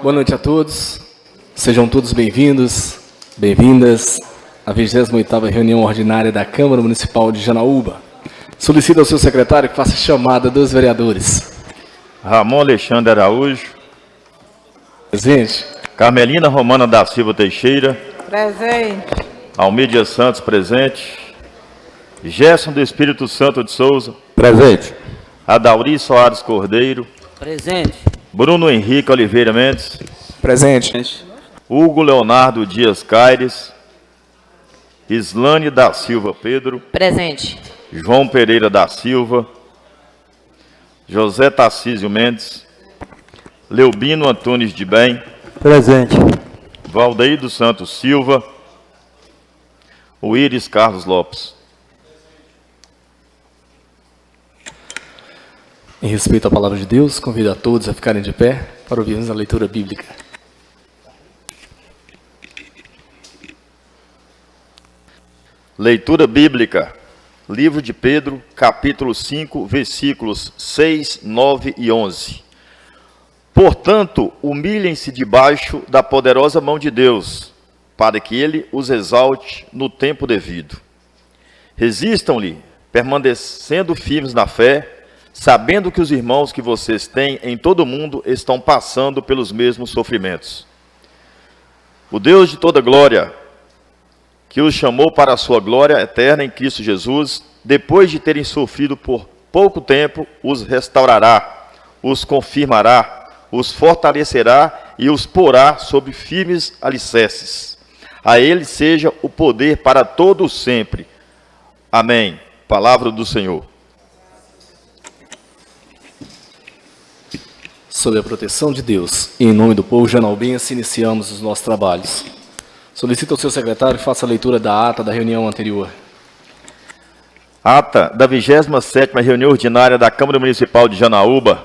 Boa noite a todos. Sejam todos bem-vindos, bem-vindas à 28ª reunião ordinária da Câmara Municipal de Janaúba. Solicito ao seu secretário que faça chamada dos vereadores. Ramon Alexandre Araújo. Presente. Carmelina Romana da Silva Teixeira. Presente. Almídia Santos, presente. Gerson do Espírito Santo de Souza. Presente. Adauri Soares Cordeiro. Presente. Bruno Henrique Oliveira Mendes. Presente. Hugo Leonardo Dias Caires. Islane da Silva Pedro. Presente. João Pereira da Silva. José Tarcísio Mendes. Leubino Antunes de Bem. Presente. Valdeir dos Santos Silva. Uíris Carlos Lopes. Em respeito à palavra de Deus, convido a todos a ficarem de pé para ouvirmos a leitura bíblica. Leitura bíblica. Livro de Pedro, capítulo 5, versículos 6, 9 e 11. Portanto, humilhem-se debaixo da poderosa mão de Deus, para que Ele os exalte no tempo devido. Resistam-lhe, permanecendo firmes na fé, sabendo que os irmãos que vocês têm em todo o mundo estão passando pelos mesmos sofrimentos. O Deus de toda glória, que os chamou para a sua glória eterna em Cristo Jesus, depois de terem sofrido por pouco tempo, os restaurará, os confirmará, os fortalecerá e os porá sobre firmes alicerces. A Ele seja o poder para todo sempre. Amém. Palavra do Senhor. Sob a proteção de Deus e em nome do povo janaubense, iniciamos os nossos trabalhos. Solicito ao seu secretário que faça a leitura da ata da reunião anterior. Ata da 27ª reunião ordinária da Câmara Municipal de Janaúba,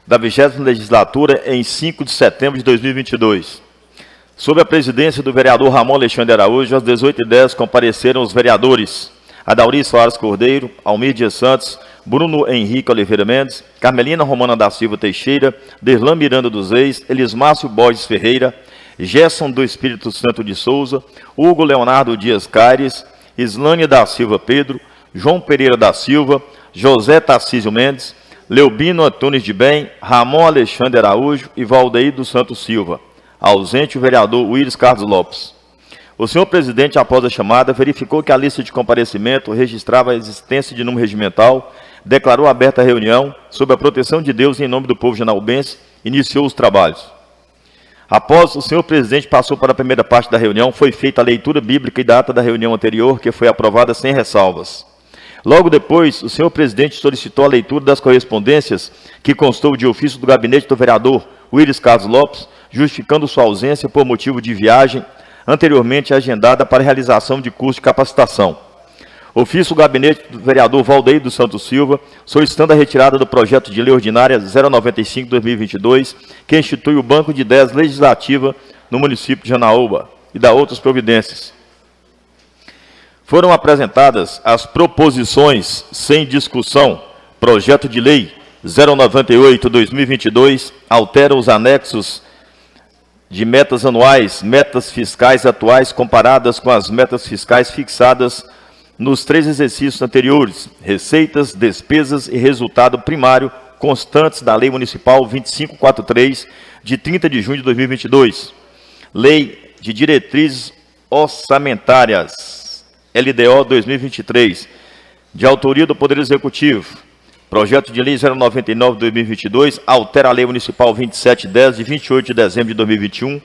da 20ª legislatura, em 5 de setembro de 2022. Sob a presidência do vereador Ramon Alexandre Araújo, às 18h10 compareceram os vereadores Adauri Soares Cordeiro, Almir Dias Santos, Bruno Henrique Oliveira Mendes, Carmelina Romana da Silva Teixeira, Derlan Miranda dos Reis, Elismácio Borges Ferreira, Gerson do Espírito Santo de Souza, Hugo Leonardo Dias Caires, Islane da Silva Pedro, João Pereira da Silva, José Tarcísio Mendes, Leubino Antunes de Bem, Ramon Alexandre Araújo e Valdeir dos Santos Silva. Ausente o vereador Uíris Carlos Lopes. O senhor presidente, após a chamada, verificou que a lista de comparecimento registrava a existência de número regimental, declarou aberta a reunião, sob a proteção de Deus e em nome do povo janaubense, iniciou os trabalhos. Após o senhor presidente passou para a primeira parte da reunião, foi feita a leitura bíblica e data da reunião anterior, que foi aprovada sem ressalvas. Logo depois, o senhor presidente solicitou a leitura das correspondências que constou de ofício do gabinete do vereador Uíris Carlos Lopes, justificando sua ausência por motivo de viagem anteriormente agendada para realização de curso de capacitação. Ofício do gabinete do vereador Valdeir dos Santos Silva, solicitando a retirada do projeto de lei ordinária 095/2022, que institui o Banco de Ideias Legislativa no município de Janaúba, e da outras providências. Foram apresentadas as proposições sem discussão. Projeto de lei 098/2022 altera os anexos de metas anuais, metas fiscais atuais comparadas com as metas fiscais fixadas nos 3 exercícios anteriores, receitas, despesas e resultado primário constantes da Lei Municipal 2543, de 30 de junho de 2022. Lei de Diretrizes Orçamentárias, LDO 2023, de autoria do Poder Executivo. Projeto de Lei 099/2022 altera a Lei Municipal 2710, de 28 de dezembro de 2021,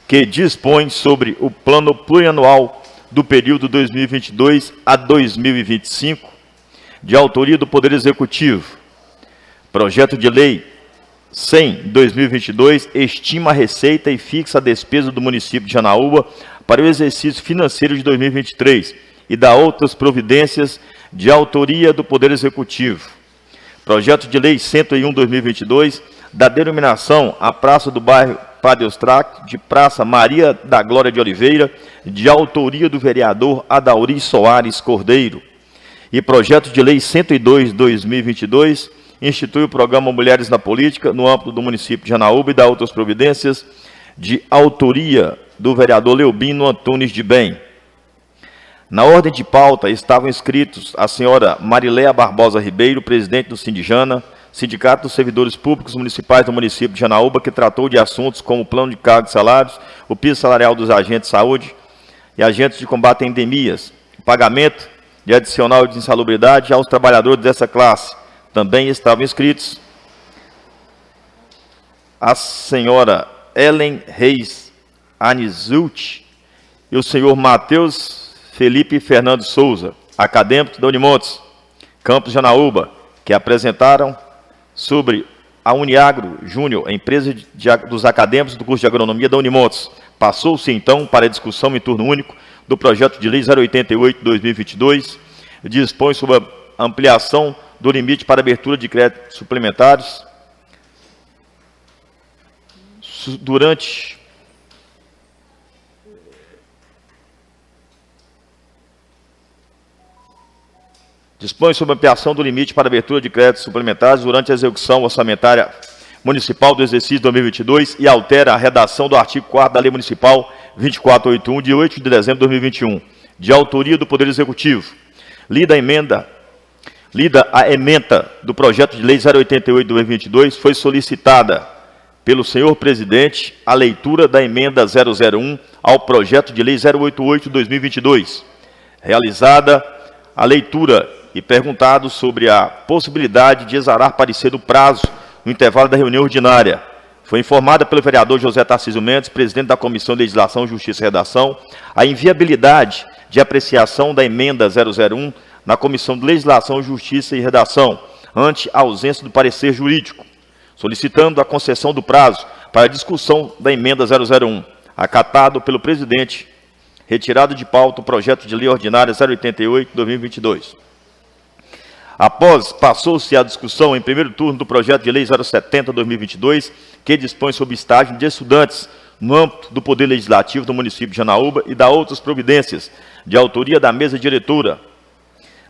que dispõe sobre o Plano Plurianual do período 2022 a 2025, de autoria do Poder Executivo. Projeto de Lei 100/2022 estima a receita e fixa a despesa do município de Janaúba para o exercício financeiro de 2023 e dá outras providências de autoria do Poder Executivo. Projeto de Lei 101/2022 da denominação à Praça do Bairro Padre Eustáquio de Praça Maria da Glória de Oliveira, de autoria do vereador Adauri Soares Cordeiro. E projeto de lei 102/2022, institui o programa Mulheres na Política no âmbito do município de Janaúba e dá outras providências de autoria do vereador Leobino Antunes de Bem. Na ordem de pauta estavam inscritos a senhora Mariléia Barbosa Ribeiro, presidente do Sindijana, Sindicato dos Servidores Públicos Municipais do município de Janaúba, que tratou de assuntos como o plano de cargos e salários, o piso salarial dos agentes de saúde e agentes de combate a endemias, o pagamento de adicional de insalubridade aos trabalhadores dessa classe. Também estavam inscritos a senhora Ellen Reis Anizult e o senhor Matheus Felipe Fernando Souza, acadêmicos da Unimontes, Campus Janaúba, que apresentaram sobre a Uniagro Júnior, a empresa dos acadêmicos do curso de agronomia da Unimontes. Passou-se, então, para a discussão em turno único do projeto de lei 088/2022, dispõe sobre a ampliação do limite para abertura de créditos suplementares Dispõe sobre a ampliação do limite para abertura de créditos suplementares durante a execução orçamentária municipal do exercício 2022 e altera a redação do artigo 4º da Lei Municipal 2481, de 8 de dezembro de 2021, de autoria do Poder Executivo. Lida a ementa do projeto de lei 088/2022, foi solicitada pelo senhor presidente a leitura da emenda 001 ao projeto de lei 088/2022, realizada a leitura e perguntado sobre a possibilidade de exarar parecer do prazo no intervalo da reunião ordinária. Foi informada pelo vereador José Tarcísio Mendes, presidente da Comissão de Legislação, Justiça e Redação, a inviabilidade de apreciação da emenda 001 na Comissão de Legislação, Justiça e Redação, ante a ausência do parecer jurídico, solicitando a concessão do prazo para a discussão da emenda 001, acatado pelo presidente, retirado de pauta o projeto de lei ordinária 088/2022. Após, passou-se a discussão em primeiro turno do projeto de lei 070/2022, que dispõe sobre estágio de estudantes no âmbito do Poder Legislativo do município de Janaúba e dá outras providências, de autoria da mesa diretora.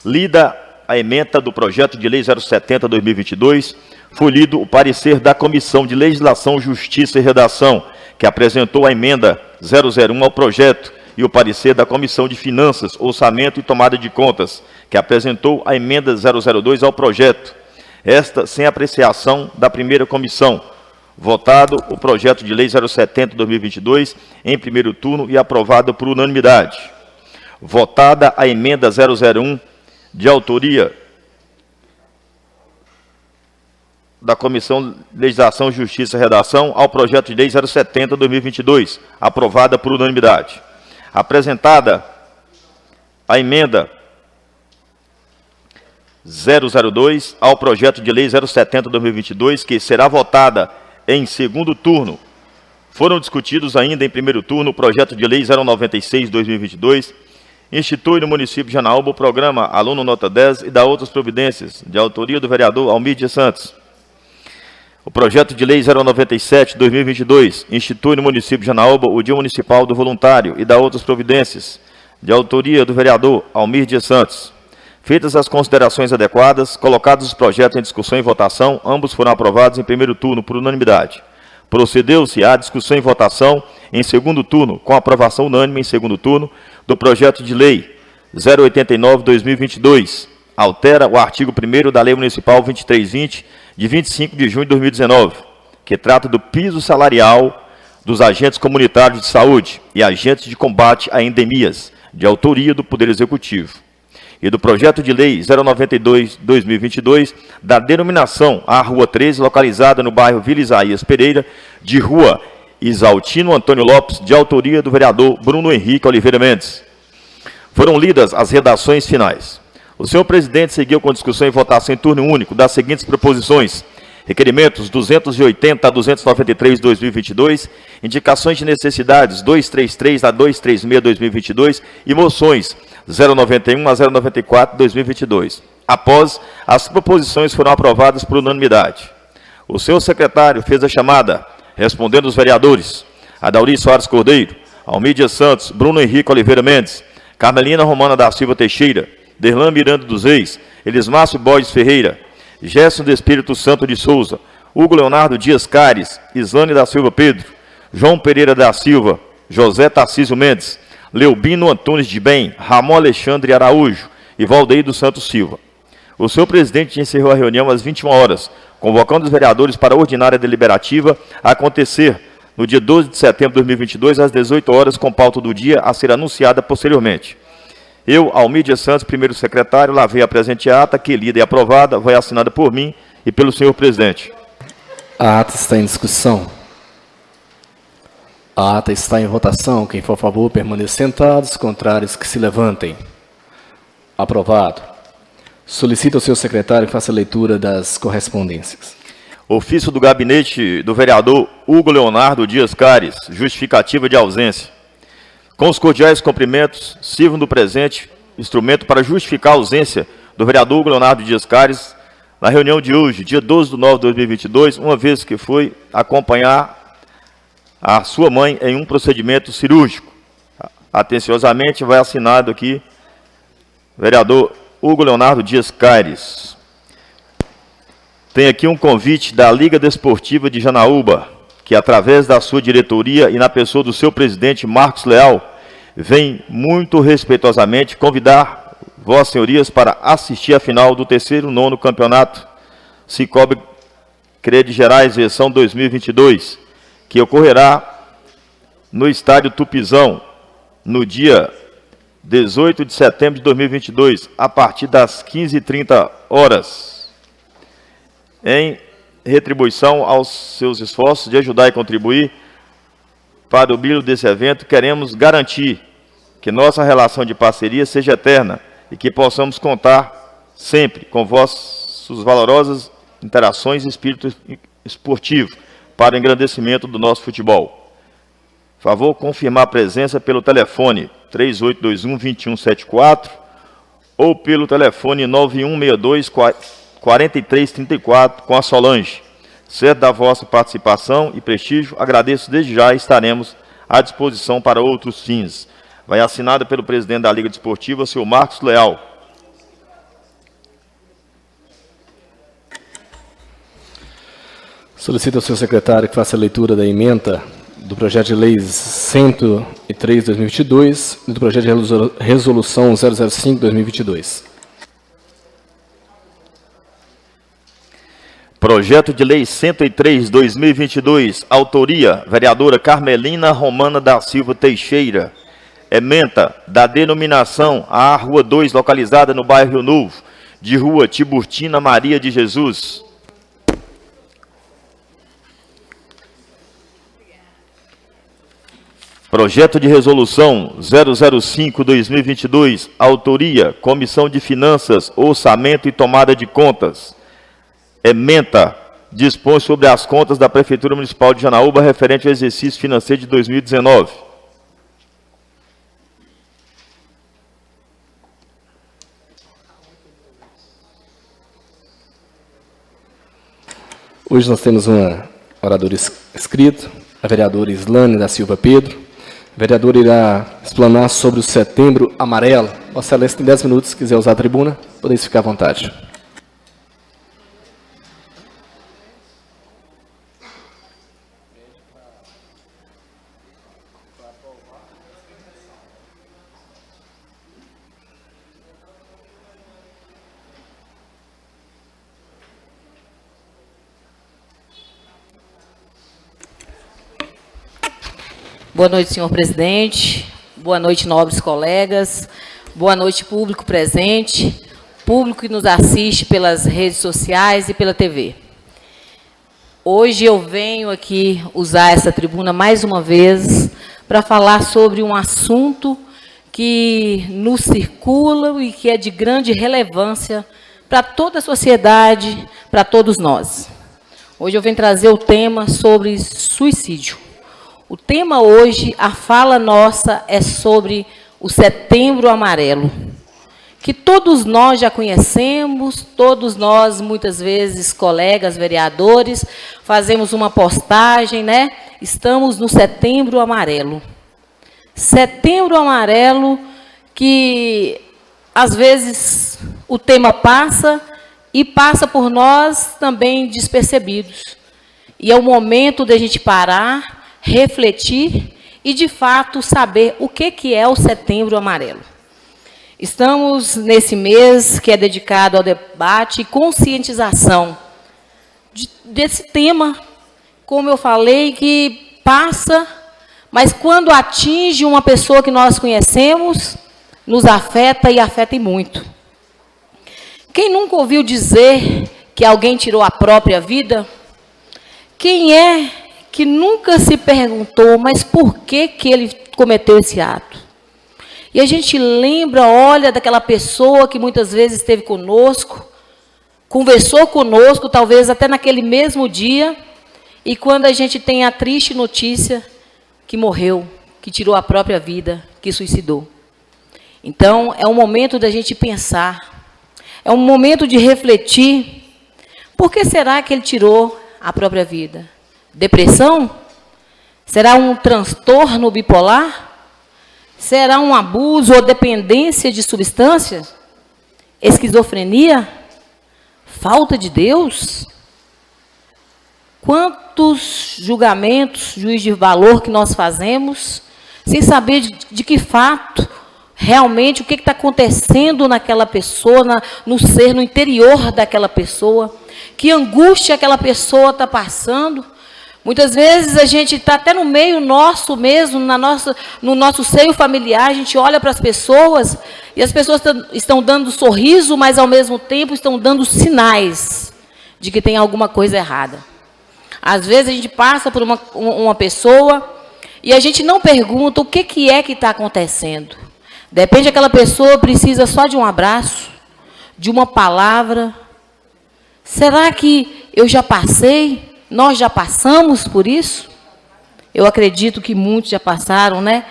Lida a ementa do projeto de lei 070/2022, foi lido o parecer da Comissão de Legislação, Justiça e Redação, que apresentou a emenda 001 ao projeto, e o parecer da Comissão de Finanças, Orçamento e Tomada de Contas, que apresentou a emenda 002 ao projeto. Esta sem apreciação da primeira comissão. Votado o projeto de lei 070/2022 em primeiro turno e aprovado por unanimidade. Votada a emenda 001 de autoria da Comissão de Legislação, Justiça e Redação ao projeto de lei 070/2022, aprovada por unanimidade. Apresentada a emenda 002 ao projeto de lei 070/2022, que será votada em segundo turno. Foram discutidos ainda em primeiro turno o projeto de lei 096/2022, institui no município de Janaúba o programa Aluno Nota 10 e dá outras providências, de autoria do vereador Almir de Santos. O projeto de lei 097/2022 institui no município de Janaúba o Dia Municipal do Voluntário e dá outras providências, de autoria do vereador Almir de Santos. Feitas as considerações adequadas, colocados os projetos em discussão e votação, ambos foram aprovados em primeiro turno por unanimidade. Procedeu-se à discussão e votação em segundo turno, com aprovação unânime em segundo turno, do projeto de lei 089/2022, altera o artigo 1º da Lei Municipal 2320, de 25 de junho de 2019, que trata do piso salarial dos agentes comunitários de saúde e agentes de combate a endemias, de autoria do Poder Executivo. E do projeto de lei 092/2022, da denominação à Rua 13, localizada no bairro Vila Isaías Pereira, de Rua Isaltino Antônio Lopes, de autoria do vereador Bruno Henrique Oliveira Mendes. Foram lidas as redações finais. O senhor presidente seguiu com discussão e votação em turno único das seguintes proposições: requerimentos 280 a 293/2022, indicações de necessidades 233 a 236/2022 e moções 091 a 094/2022. Após, as proposições foram aprovadas por unanimidade. O senhor secretário fez a chamada, respondendo os vereadores Adauri Soares Cordeiro, Almir de Santos, Bruno Henrique Oliveira Mendes, Carmelina Romana da Silva Teixeira, Derlan Miranda dos Reis, Elismácio Borges Ferreira, Gerson do Espírito Santo de Souza, Hugo Leonardo Dias Cares, Islane da Silva Pedro, João Pereira da Silva, José Tarcísio Mendes, Leubino Antunes de Bem, Ramon Alexandre Araújo e Valdeir dos Santos Silva. O senhor presidente encerrou a reunião às 21 horas, convocando os vereadores para a ordinária deliberativa a acontecer no dia 12 de setembro de 2022, às 18 horas, com pauta do dia a ser anunciada posteriormente. Eu, Almídia Santos, primeiro secretário, lavei a presente ata, que lida e aprovada, vai assinada por mim e pelo senhor presidente. A ata está em discussão. A ata está em votação. Quem for a favor, permaneça sentados. Contrários, que se levantem. Aprovado. Solicito ao senhor secretário que faça a leitura das correspondências. Ofício do gabinete do vereador Hugo Leonardo Dias Cares, justificativa de ausência. Com os cordiais cumprimentos, sirvam do presente instrumento para justificar a ausência do vereador Hugo Leonardo Dias Cares na reunião de hoje, dia 12 de nove de 2022, uma vez que foi acompanhar a sua mãe em um procedimento cirúrgico. Atenciosamente vai assinado aqui, vereador Hugo Leonardo Dias Cares. Tem aqui um convite da Liga Desportiva de Janaúba, que através da sua diretoria e na pessoa do seu presidente Marcos Leal, vem muito respeitosamente convidar vossas senhorias para assistir à final do 9º Campeonato Cicobi Crede Gerais, versão 2022, que ocorrerá no Estádio Tupizão, no dia 18 de setembro de 2022, a partir das 15h30, em retribuição aos seus esforços de ajudar e contribuir para o brilho desse evento. Queremos garantir que nossa relação de parceria seja eterna e que possamos contar sempre com vossas valorosas interações e espírito esportivo para o engrandecimento do nosso futebol. Favor confirmar a presença pelo telefone 3821-2174 ou pelo telefone 9162-4334 com a Solange. Certo da vossa participação e prestígio, agradeço desde já e estaremos à disposição para outros fins. Vai assinada pelo presidente da Liga Desportiva, senhor Marcos Leal. Solicito ao senhor secretário que faça a leitura da ementa do projeto de lei 103/2022 e do projeto de resolução 005/2022. Projeto de lei 103/2022, autoria, vereadora Carmelina Romana da Silva Teixeira. Ementa da denominação à Rua 2, localizada no bairro Rio Novo, de Rua Tiburtina Maria de Jesus. Projeto de resolução 005/2022, autoria, Comissão de Finanças, Orçamento e Tomada de Contas. Ementa dispõe sobre as contas da Prefeitura Municipal de Janaúba referente ao exercício financeiro de 2019. Hoje nós temos uma oradora escrita, a vereadora Islane da Silva Pedro. A vereadora irá explanar sobre o Setembro Amarelo. Vossa Excelência tem 10 minutos, se quiser usar a tribuna, podeis ficar à vontade. Boa noite, senhor presidente. Boa noite, nobres colegas. Boa noite, público presente, público que nos assiste pelas redes sociais e pela TV. Hoje eu venho aqui usar essa tribuna mais uma vez para falar sobre um assunto que nos circula e que é de grande relevância para toda a sociedade, para todos nós. Hoje eu venho trazer o tema sobre suicídio. O tema hoje, a fala nossa, é sobre o Setembro Amarelo, que todos nós já conhecemos, todos nós, muitas vezes, colegas, vereadores, fazemos uma postagem, né? Estamos no Setembro Amarelo. Setembro Amarelo que, às vezes, o tema passa e passa por nós também despercebidos. E é o momento da gente parar, refletir e, de fato, saber o que é o Setembro Amarelo. Estamos nesse mês que é dedicado ao debate e conscientização desse tema, como eu falei, que passa, mas quando atinge uma pessoa que nós conhecemos, nos afeta e afeta e muito. Quem nunca ouviu dizer que alguém tirou a própria vida? Quem é que nunca se perguntou, mas por que ele cometeu esse ato? E a gente lembra, olha, daquela pessoa que muitas vezes esteve conosco, conversou conosco, talvez até naquele mesmo dia, e quando a gente tem a triste notícia que morreu, que tirou a própria vida, que suicidou. Então, é um momento da gente pensar, é um momento de refletir, por que será que ele tirou a própria vida? Depressão? Será um transtorno bipolar? Será um abuso ou dependência de substâncias? Esquizofrenia? Falta de Deus? Quantos julgamentos, juiz de valor que nós fazemos, sem saber de que fato, realmente, o que está acontecendo naquela pessoa, no ser, no interior daquela pessoa, que angústia aquela pessoa está passando. Muitas vezes a gente está até no meio nosso mesmo, no nosso seio familiar, a gente olha para as pessoas e as pessoas estão dando sorriso, mas ao mesmo tempo estão dando sinais de que tem alguma coisa errada. Às vezes a gente passa por uma pessoa e a gente não pergunta o que é que está acontecendo. De repente aquela pessoa precisa só de um abraço, de uma palavra. Será que eu já passei? Nós já passamos por isso? Eu acredito que muitos já passaram, né?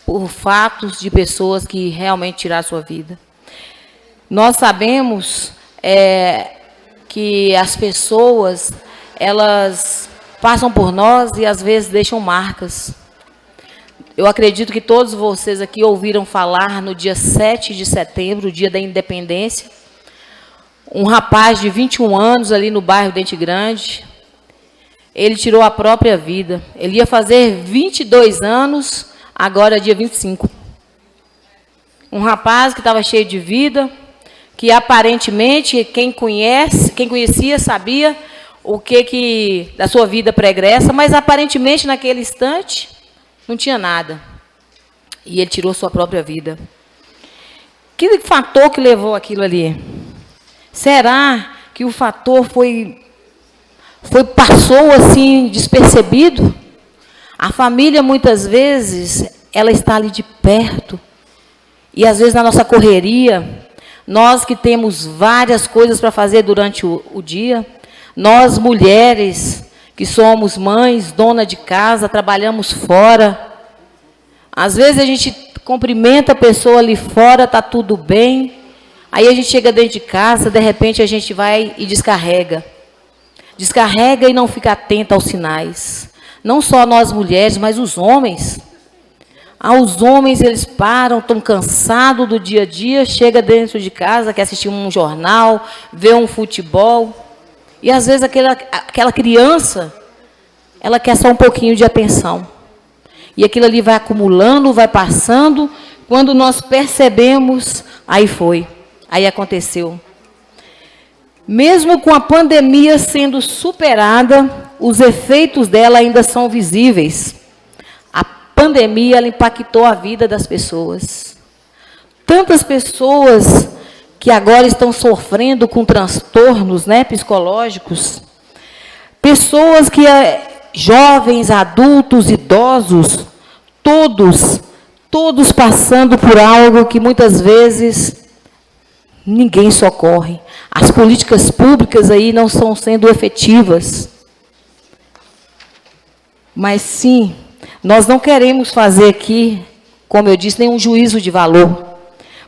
Por fatos de pessoas que realmente tiraram a sua vida. Nós sabemos que as pessoas, elas passam por nós e às vezes deixam marcas. Eu acredito que todos vocês aqui ouviram falar no dia 7 de setembro, o dia da independência. Um rapaz de 21 anos ali no bairro Dente Grande, ele tirou a própria vida. Ele ia fazer 22 anos, agora é dia 25. Um rapaz que estava cheio de vida, que aparentemente quem conhecia sabia o que da sua vida pregressa, mas aparentemente naquele instante não tinha nada. E ele tirou sua própria vida. Que fator que levou aquilo ali? Será que o fator passou assim despercebido? A família muitas vezes ela está ali de perto e às vezes na nossa correria, nós que temos várias coisas para fazer durante o dia, nós mulheres que somos mães, dona de casa, trabalhamos fora, às vezes a gente cumprimenta a pessoa ali fora, está tudo bem, aí a gente chega dentro de casa, de repente a gente vai e descarrega. Descarrega e não fica atenta aos sinais. Não só nós mulheres, mas os homens. Os homens, eles param, estão cansados do dia a dia, chega dentro de casa, quer assistir um jornal, ver um futebol. E às vezes aquela criança, ela quer só um pouquinho de atenção. E aquilo ali vai acumulando, vai passando. Quando nós percebemos, aí foi. Aí aconteceu. Mesmo com a pandemia sendo superada, os efeitos dela ainda são visíveis. A pandemia ela impactou a vida das pessoas. Tantas pessoas que agora estão sofrendo com transtornos, né, psicológicos. Pessoas que, jovens, adultos, idosos, todos passando por algo que muitas vezes ninguém socorre. As políticas públicas aí não estão sendo efetivas. Mas sim, nós não queremos fazer aqui, como eu disse, nenhum juízo de valor.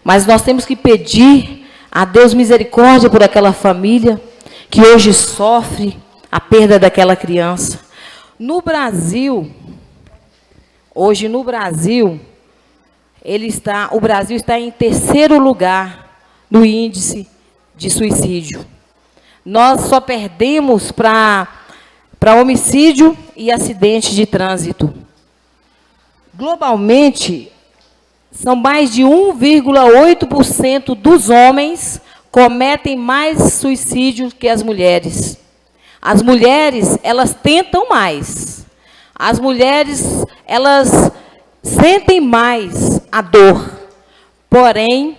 Mas nós temos que pedir a Deus misericórdia por aquela família que hoje sofre a perda daquela criança. No Brasil, hoje no Brasil, o Brasil está em terceiro lugar no índice de suicídio. nós só perdemos para homicídio e acidente de trânsito. Globalmente, são mais de 1,8% dos homens cometem mais suicídio que as mulheres. As mulheres, elas tentam mais. As mulheres, elas sentem mais a dor. Porém,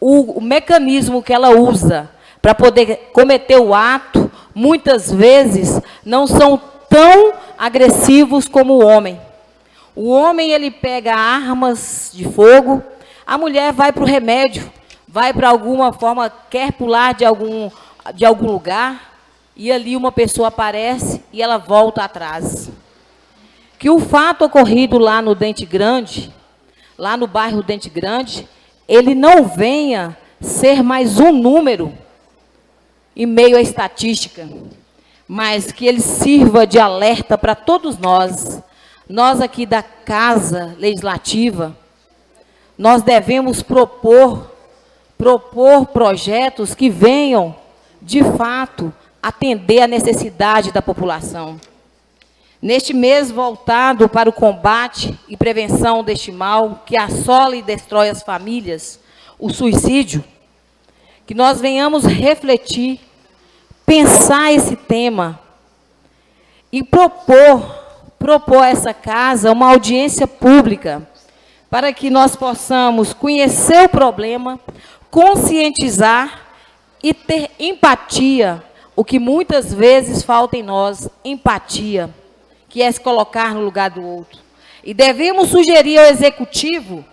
o mecanismo que ela usa para poder cometer o ato, muitas vezes, não são tão agressivos como o homem. O homem, ele pega armas de fogo, a mulher vai para o remédio, vai para alguma forma, quer pular de algum lugar, e ali uma pessoa aparece e ela volta atrás. Que o fato ocorrido lá no Dente Grande, lá no bairro Dente Grande, ele não venha ser mais um número em meio à estatística, mas que ele sirva de alerta para todos nós. Nós aqui da Casa Legislativa, nós devemos propor projetos que venham, de fato, atender a necessidade da população. Neste mês voltado para o combate e prevenção deste mal que assola e destrói as famílias, o suicídio, que nós venhamos refletir, pensar esse tema e propor a essa casa uma audiência pública para que nós possamos conhecer o problema, conscientizar e ter empatia, o que muitas vezes falta em nós, empatia, que é se colocar no lugar do outro. E devemos sugerir ao Executivo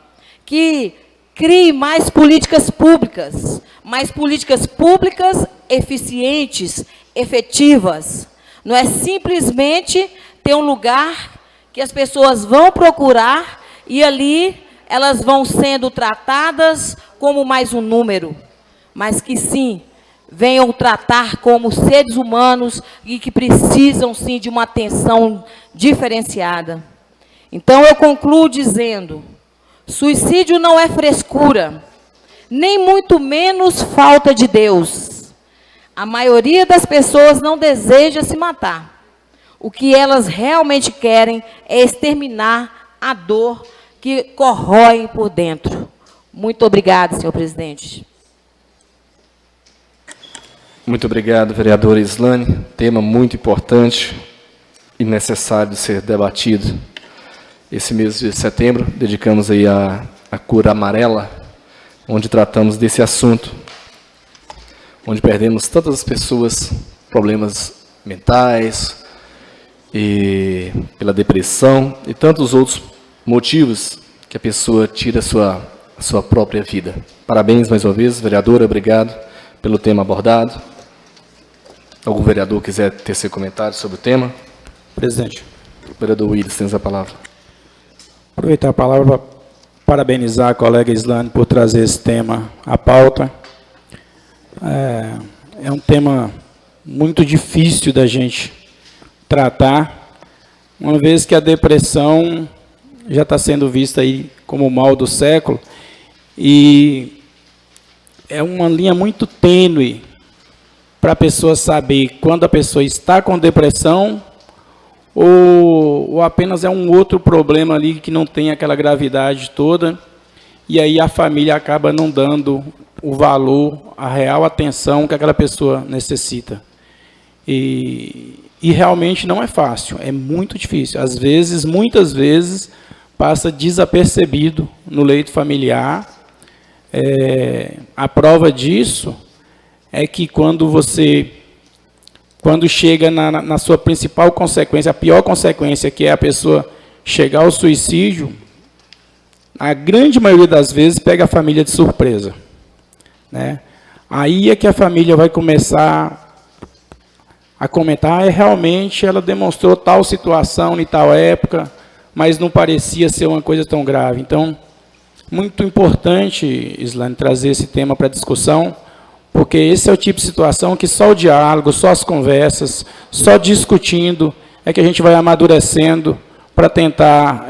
que crie mais políticas públicas eficientes, efetivas. Não é simplesmente ter um lugar que as pessoas vão procurar e ali elas vão sendo tratadas como mais um número, mas que sim, venham tratar como seres humanos e que precisam sim de uma atenção diferenciada. Então eu concluo dizendo, suicídio não é frescura, nem muito menos falta de Deus. A maioria das pessoas não deseja se matar. O que elas realmente querem é exterminar a dor que corrói por dentro. Muito obrigada, senhor presidente. Muito obrigado, vereadora Islane. Tema muito importante e necessário de ser debatido. Esse mês de setembro, dedicamos aí a cura amarela, onde tratamos desse assunto, onde perdemos tantas pessoas, problemas mentais, e pela depressão e tantos outros motivos que a pessoa tira a sua própria vida. Parabéns mais uma vez, vereadora, obrigado pelo tema abordado. Algum vereador quiser ter seu comentário sobre o tema? Presidente. Vereador Willis, tens a palavra. Aproveitar a palavra para parabenizar a colega Islane por trazer esse tema à pauta. É um tema muito difícil da gente tratar, uma vez que a depressão já está sendo vista aí como o mal do século, e é uma linha muito tênue para a pessoa saber quando a pessoa está com depressão ou apenas é um outro problema ali que não tem aquela gravidade toda, e aí a família acaba não dando o valor, a real atenção que aquela pessoa necessita. E realmente não é fácil, é muito difícil. Às vezes, muitas vezes, passa desapercebido no leito familiar. A prova disso é que quando chega na sua principal consequência, a pior consequência, que é a pessoa chegar ao suicídio, a grande maioria das vezes pega a família de surpresa, né? Aí é que a família vai começar a comentar, realmente ela demonstrou tal situação em tal época, mas não parecia ser uma coisa tão grave. Então, muito importante, Islane, trazer esse tema para discussão, porque esse é o tipo de situação que só o diálogo, só as conversas, só discutindo, é que a gente vai amadurecendo para tentar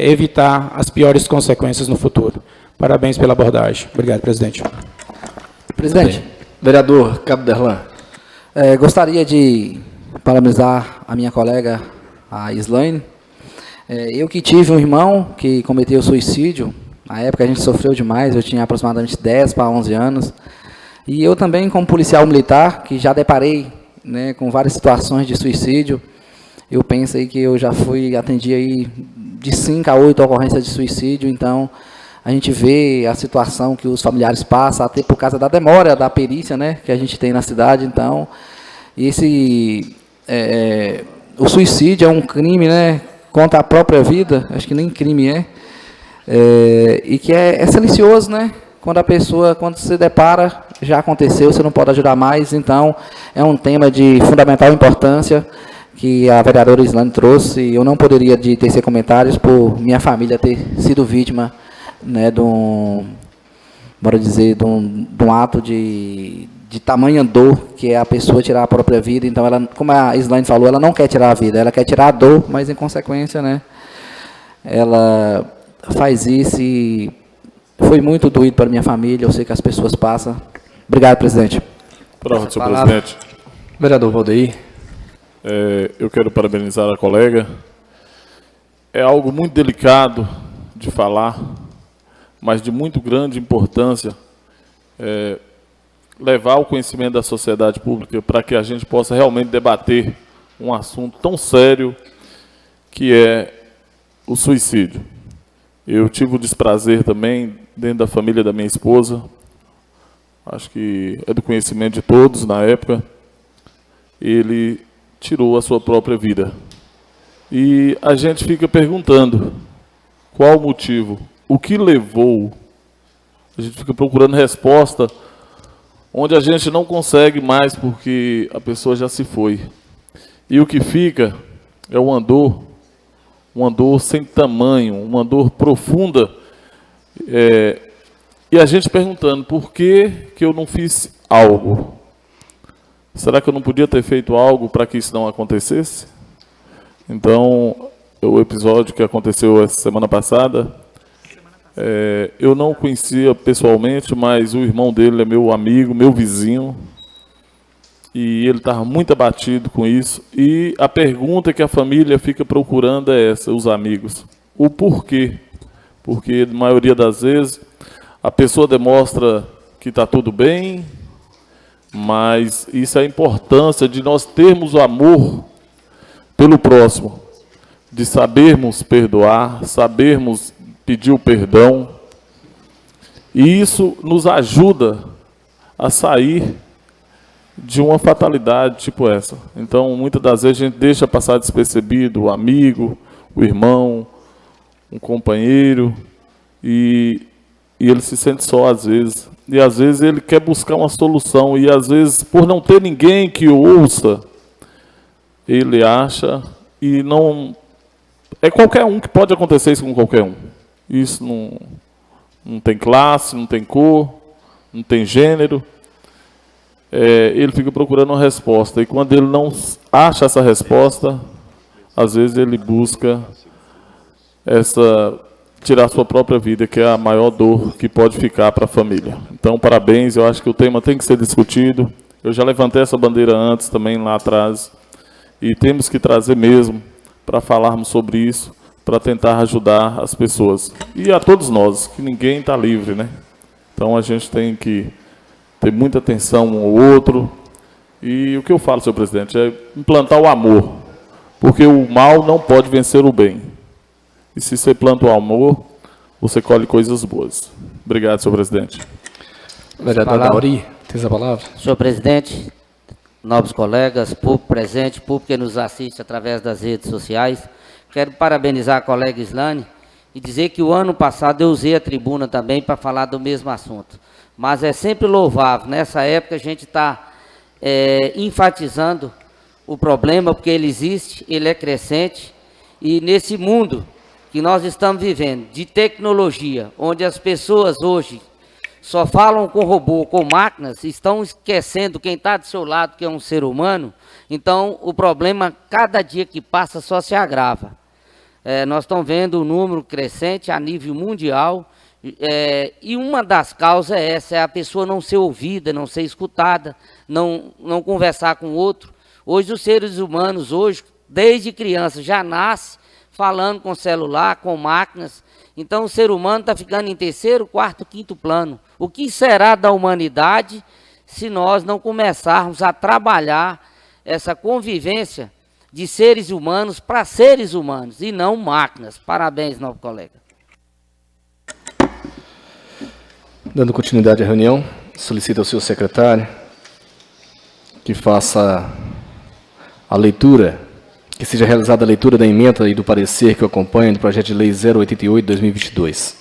evitar as piores consequências no futuro. Parabéns pela abordagem. Obrigado, presidente. Presidente. Vereador Cabo Derlan. Gostaria de parabenizar a minha colega, a Islaine. Eu que tive um irmão que cometeu suicídio, na época a gente sofreu demais, eu tinha aproximadamente 10 para 11 anos. E eu também, como policial militar, que já deparei, né, com várias situações de suicídio, eu penso aí que eu já atendi aí de 5 a 8 ocorrências de suicídio, então a gente vê a situação que os familiares passam, até por causa da demora da perícia, né, que a gente tem na cidade. Então, o suicídio é um crime, né, contra a própria vida, acho que nem crime e que é silencioso, né, quando se depara, já aconteceu, você não pode ajudar mais. Então, é um tema de fundamental importância que a vereadora Islaine trouxe. Eu não poderia tecer comentários por minha família ter sido vítima, né, de um ato de tamanha dor, que é a pessoa tirar a própria vida. Então, ela, como a Islaine falou, ela não quer tirar a vida, ela quer tirar a dor, mas, em consequência, né, ela faz isso e foi muito doído para minha família. Eu sei que as pessoas passam. Obrigado, presidente. Pronto, senhor presidente. Vereador Valdeir. Eu quero parabenizar a colega. É algo muito delicado de falar, mas de muito grande importância, levar o conhecimento da sociedade pública para que a gente possa realmente debater um assunto tão sério que é o suicídio. Eu tive o desprazer também, dentro da família da minha esposa, acho que é do conhecimento de todos na época, ele tirou a sua própria vida. E a gente fica perguntando, qual o motivo? O que levou? A gente fica procurando resposta, onde a gente não consegue mais, porque a pessoa já se foi. E o que fica é uma dor sem tamanho, uma dor profunda, e a gente perguntando, por que eu não fiz algo? Será que eu não podia ter feito algo para que isso não acontecesse? Então, o episódio que aconteceu essa semana passada, eu não o conhecia pessoalmente, mas o irmão dele é meu amigo, meu vizinho, e ele estava muito abatido com isso. E a pergunta que a família fica procurando é essa, os amigos. O porquê? Porque, na maioria das vezes, a pessoa demonstra que está tudo bem, mas isso é a importância de nós termos o amor pelo próximo, de sabermos perdoar, sabermos pedir o perdão. E isso nos ajuda a sair de uma fatalidade tipo essa. Então, muitas das vezes a gente deixa passar despercebido o amigo, o irmão, um companheiro, e ele se sente só às vezes. E às vezes ele quer buscar uma solução, e às vezes, por não ter ninguém que o ouça, ele acha, e não... É qualquer um que pode acontecer isso com qualquer um. Isso não tem classe, não tem cor, não tem gênero. Ele fica procurando uma resposta, e quando ele não acha essa resposta, às vezes ele busca tirar a sua própria vida, que é a maior dor que pode ficar para a família. Então, parabéns, eu acho que o tema tem que ser discutido. Eu já levantei essa bandeira antes, também lá atrás, e temos que trazer mesmo para falarmos sobre isso, para tentar ajudar as pessoas. E a todos nós, que ninguém está livre, né? Então, a gente tem que ter muita atenção um ao outro. E o que eu falo, senhor presidente, é implantar o amor, porque o mal não pode vencer o bem. E se você planta o amor, você colhe coisas boas. Obrigado, senhor presidente. Vereador Dauri, tem a palavra. Senhor presidente, nobres colegas, público presente, público que nos assiste através das redes sociais, quero parabenizar a colega Islaine e dizer que o ano passado eu usei a tribuna também para falar do mesmo assunto. Mas é sempre louvável, nessa época a gente está enfatizando o problema, porque ele existe, ele é crescente, e nesse mundo que nós estamos vivendo, de tecnologia, onde as pessoas hoje só falam com robô, com máquinas, estão esquecendo quem está do seu lado, que é um ser humano. Então, o problema, cada dia que passa, só se agrava. Nós estamos vendo um número crescente a nível mundial, e uma das causas é essa, é a pessoa não ser ouvida, não ser escutada, não conversar com o outro. Hoje os seres humanos, hoje, desde criança, já nasce falando com celular, com máquinas. Então o ser humano está ficando em terceiro, quarto, quinto plano. O que será da humanidade se nós não começarmos a trabalhar essa convivência de seres humanos para seres humanos e não máquinas? Parabéns, novo colega. Dando continuidade à reunião, solicito ao senhor secretário que faça a leitura, que seja realizada a leitura da emenda e do parecer que o acompanha do projeto de lei 088/2022.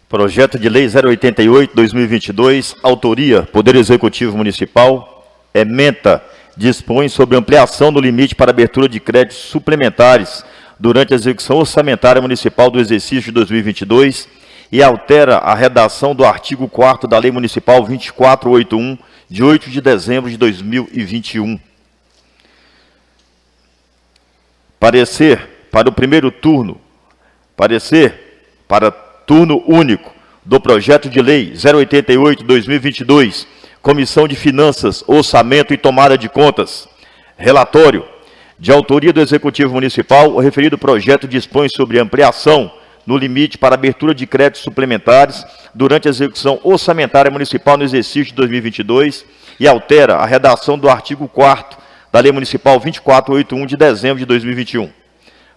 Projeto de lei 088/2022, autoria, Poder Executivo Municipal, ementa, dispõe sobre ampliação do limite para abertura de créditos suplementares durante a execução orçamentária municipal do exercício de 2022 e altera a redação do artigo 4º da Lei Municipal 2481, de 8 de dezembro de 2021. Parecer para o primeiro turno. Parecer para turno único do projeto de lei 088/2022, Comissão de Finanças, Orçamento e Tomada de Contas. Relatório. De autoria do Executivo Municipal, o referido projeto dispõe sobre ampliação no limite para abertura de créditos suplementares durante a execução orçamentária municipal no exercício de 2022 e altera a redação do artigo 4º da Lei Municipal 2481 de dezembro de 2021.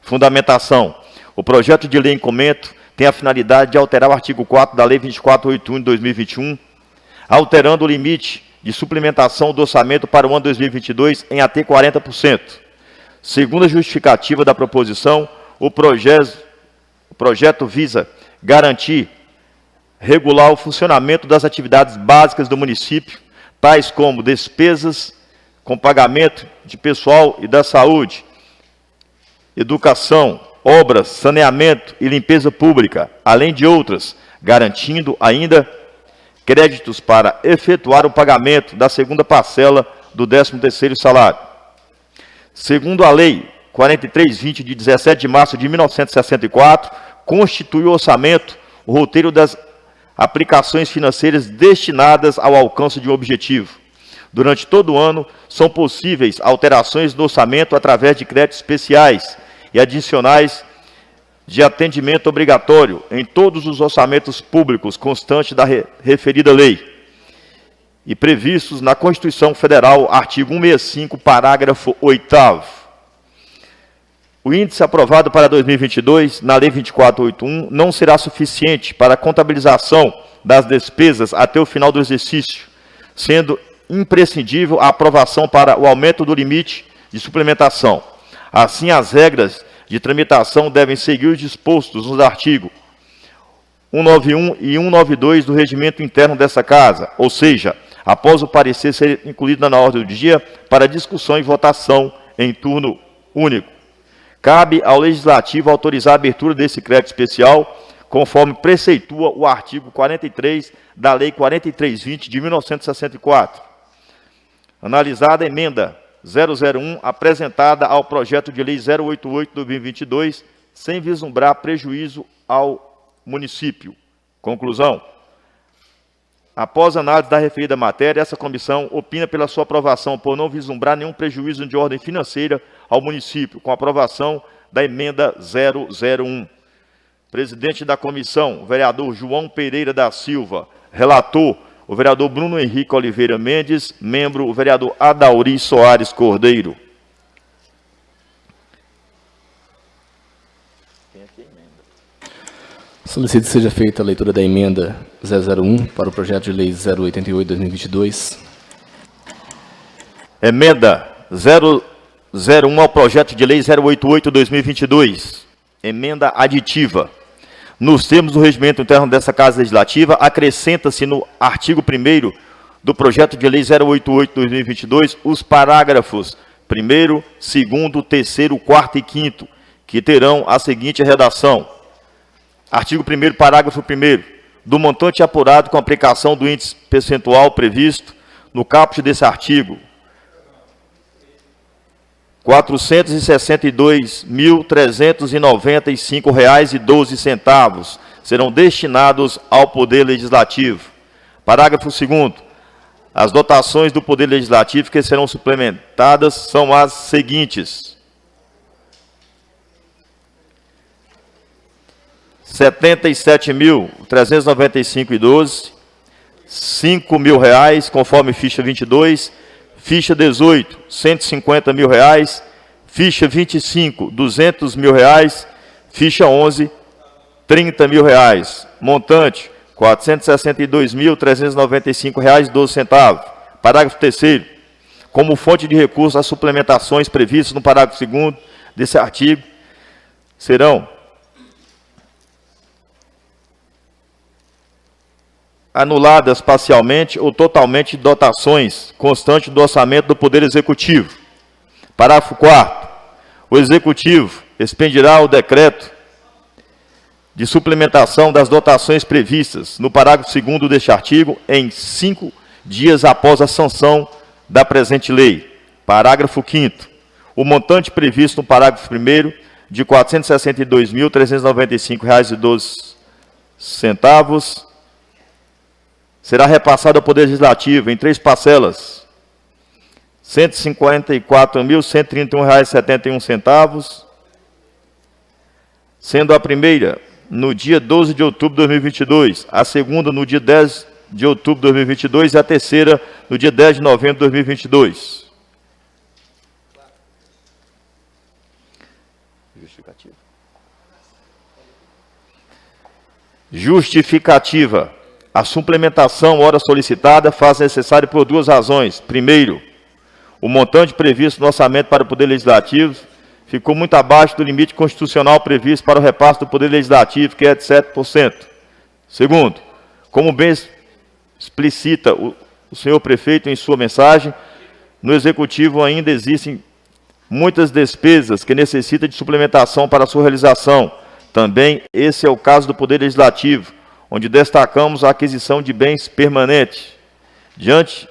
Fundamentação. O projeto de lei em comento tem a finalidade de alterar o artigo 4º da Lei 2481 de 2021, alterando o limite de suplementação do orçamento para o ano 2022 em até 40%. Segundo a justificativa da proposição, o projeto visa garantir, regular o funcionamento das atividades básicas do município, tais como despesas com pagamento de pessoal e da saúde, educação, obras, saneamento e limpeza pública, além de outras, garantindo ainda créditos para efetuar o pagamento da segunda parcela do 13º salário. Segundo a Lei 4320, de 17 de março de 1964, constitui o orçamento o roteiro das aplicações financeiras destinadas ao alcance de um objetivo. Durante todo o ano, são possíveis alterações no orçamento através de créditos especiais e adicionais de atendimento obrigatório em todos os orçamentos públicos constantes da referida lei e previstos na Constituição Federal, artigo 165, parágrafo 8º. O índice aprovado para 2022, na Lei 2481, não será suficiente para a contabilização das despesas até o final do exercício, sendo imprescindível a aprovação para o aumento do limite de suplementação. Assim, as regras de tramitação devem seguir os dispostos nos artigos 191 e 192 do regimento interno dessa Casa, ou seja, após o parecer ser incluído na ordem do dia para discussão e votação em turno único. Cabe ao Legislativo autorizar a abertura desse crédito especial, conforme preceitua o artigo 43 da Lei 4320 de 1964. Analisada a emenda 001, apresentada ao projeto de lei 088/2022, sem vislumbrar prejuízo ao município. Conclusão. Após análise da referida matéria, essa comissão opina pela sua aprovação por não vislumbrar nenhum prejuízo de ordem financeira ao município, com a aprovação da emenda 001. Presidente da comissão, o vereador João Pereira da Silva. Relator, o vereador Bruno Henrique Oliveira Mendes. Membro, o vereador Adauri Soares Cordeiro. Solicito que seja feita a leitura da emenda 001 para o projeto de lei 088/2022. Emenda 001 ao projeto de lei 088/2022. Emenda aditiva. Nos termos do regimento interno dessa Casa Legislativa, acrescenta-se no artigo 1º do projeto de lei 088/2022 os parágrafos 1º, 2º, 3º, 4º e 5º, que terão a seguinte redação. Artigo 1º, parágrafo 1º. Do montante apurado com aplicação do índice percentual previsto no caput desse artigo, R$ 462.395,12 serão destinados ao Poder Legislativo. Parágrafo 2º. As dotações do Poder Legislativo que serão suplementadas são as seguintes: R$ 77.395,12, R$ 5.000, conforme ficha 22, ficha 18, R$ 150.000, ficha 25, R$ 200.000, ficha 11, R$ 30.000. Montante, R$ 462.395,12. Parágrafo 3º. Como fonte de recurso, as suplementações previstas no parágrafo 2º desse artigo serão anuladas parcialmente ou totalmente dotações constantes do orçamento do Poder Executivo. Parágrafo 4º. O Executivo expedirá o decreto de suplementação das dotações previstas no parágrafo 2º deste artigo em 5 dias após a sanção da presente lei. Parágrafo 5º. O montante previsto no parágrafo 1º de R$ 462.395,12 será repassado ao Poder Legislativo em 3 parcelas: R$ 154.131,71, sendo a primeira no dia 12 de outubro de 2022, a segunda no dia 10 de outubro de 2022 e a terceira no dia 10 de novembro de 2022. Justificativa. A suplementação, ora solicitada, faz necessário por 2 razões. Primeiro, o montante previsto no orçamento para o Poder Legislativo ficou muito abaixo do limite constitucional previsto para o repasse do Poder Legislativo, que é de 7%. Segundo, como bem explicita o senhor prefeito em sua mensagem, no Executivo ainda existem muitas despesas que necessitam de suplementação para a sua realização. Também esse é o caso do Poder Legislativo, onde destacamos a aquisição de bens permanentes. Diante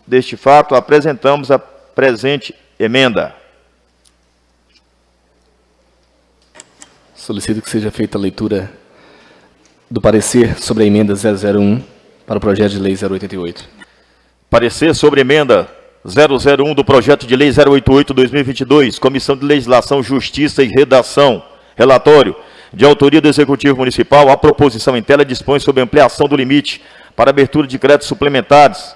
deste fato, apresentamos a presente emenda. Solicito que seja feita a leitura do parecer sobre a emenda 001 para o projeto de lei 088. Parecer sobre a emenda 001 do projeto de lei 088/2022, Comissão de Legislação, Justiça e Redação. Relatório de autoria do Executivo Municipal. A proposição em tela dispõe sobre ampliação do limite para abertura de créditos suplementares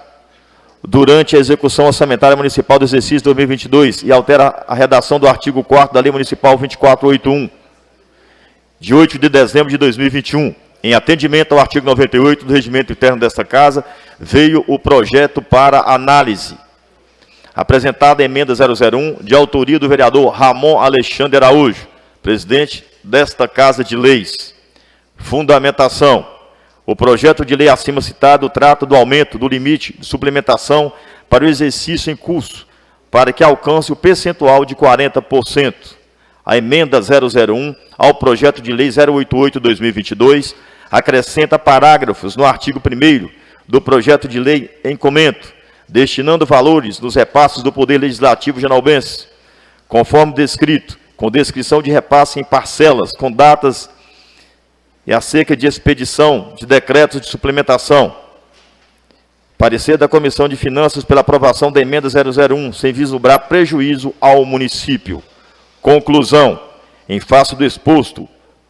durante a execução orçamentária municipal do exercício 2022 e altera a redação do artigo 4º da Lei Municipal 2481, de 8 de dezembro de 2021. Em atendimento ao artigo 98 do Regimento Interno desta Casa, veio o projeto para análise. Apresentada a emenda 001, de autoria do vereador Ramon Alexandre Araújo, presidente desta Casa de Leis. Fundamentação. O projeto de lei acima citado trata do aumento do limite de suplementação para o exercício em curso, para que alcance o percentual de 40%. A emenda 001 ao projeto de lei 088/2022 acrescenta parágrafos no artigo 1º do projeto de lei em comento, destinando valores nos repasses do Poder Legislativo janaúbense, conforme descrito, com descrição de repasse em parcelas, com datas e acerca de expedição de decretos de suplementação. Parecer da Comissão de Finanças pela aprovação da emenda 001, sem vislumbrar prejuízo ao município. Conclusão. Em face do exposto,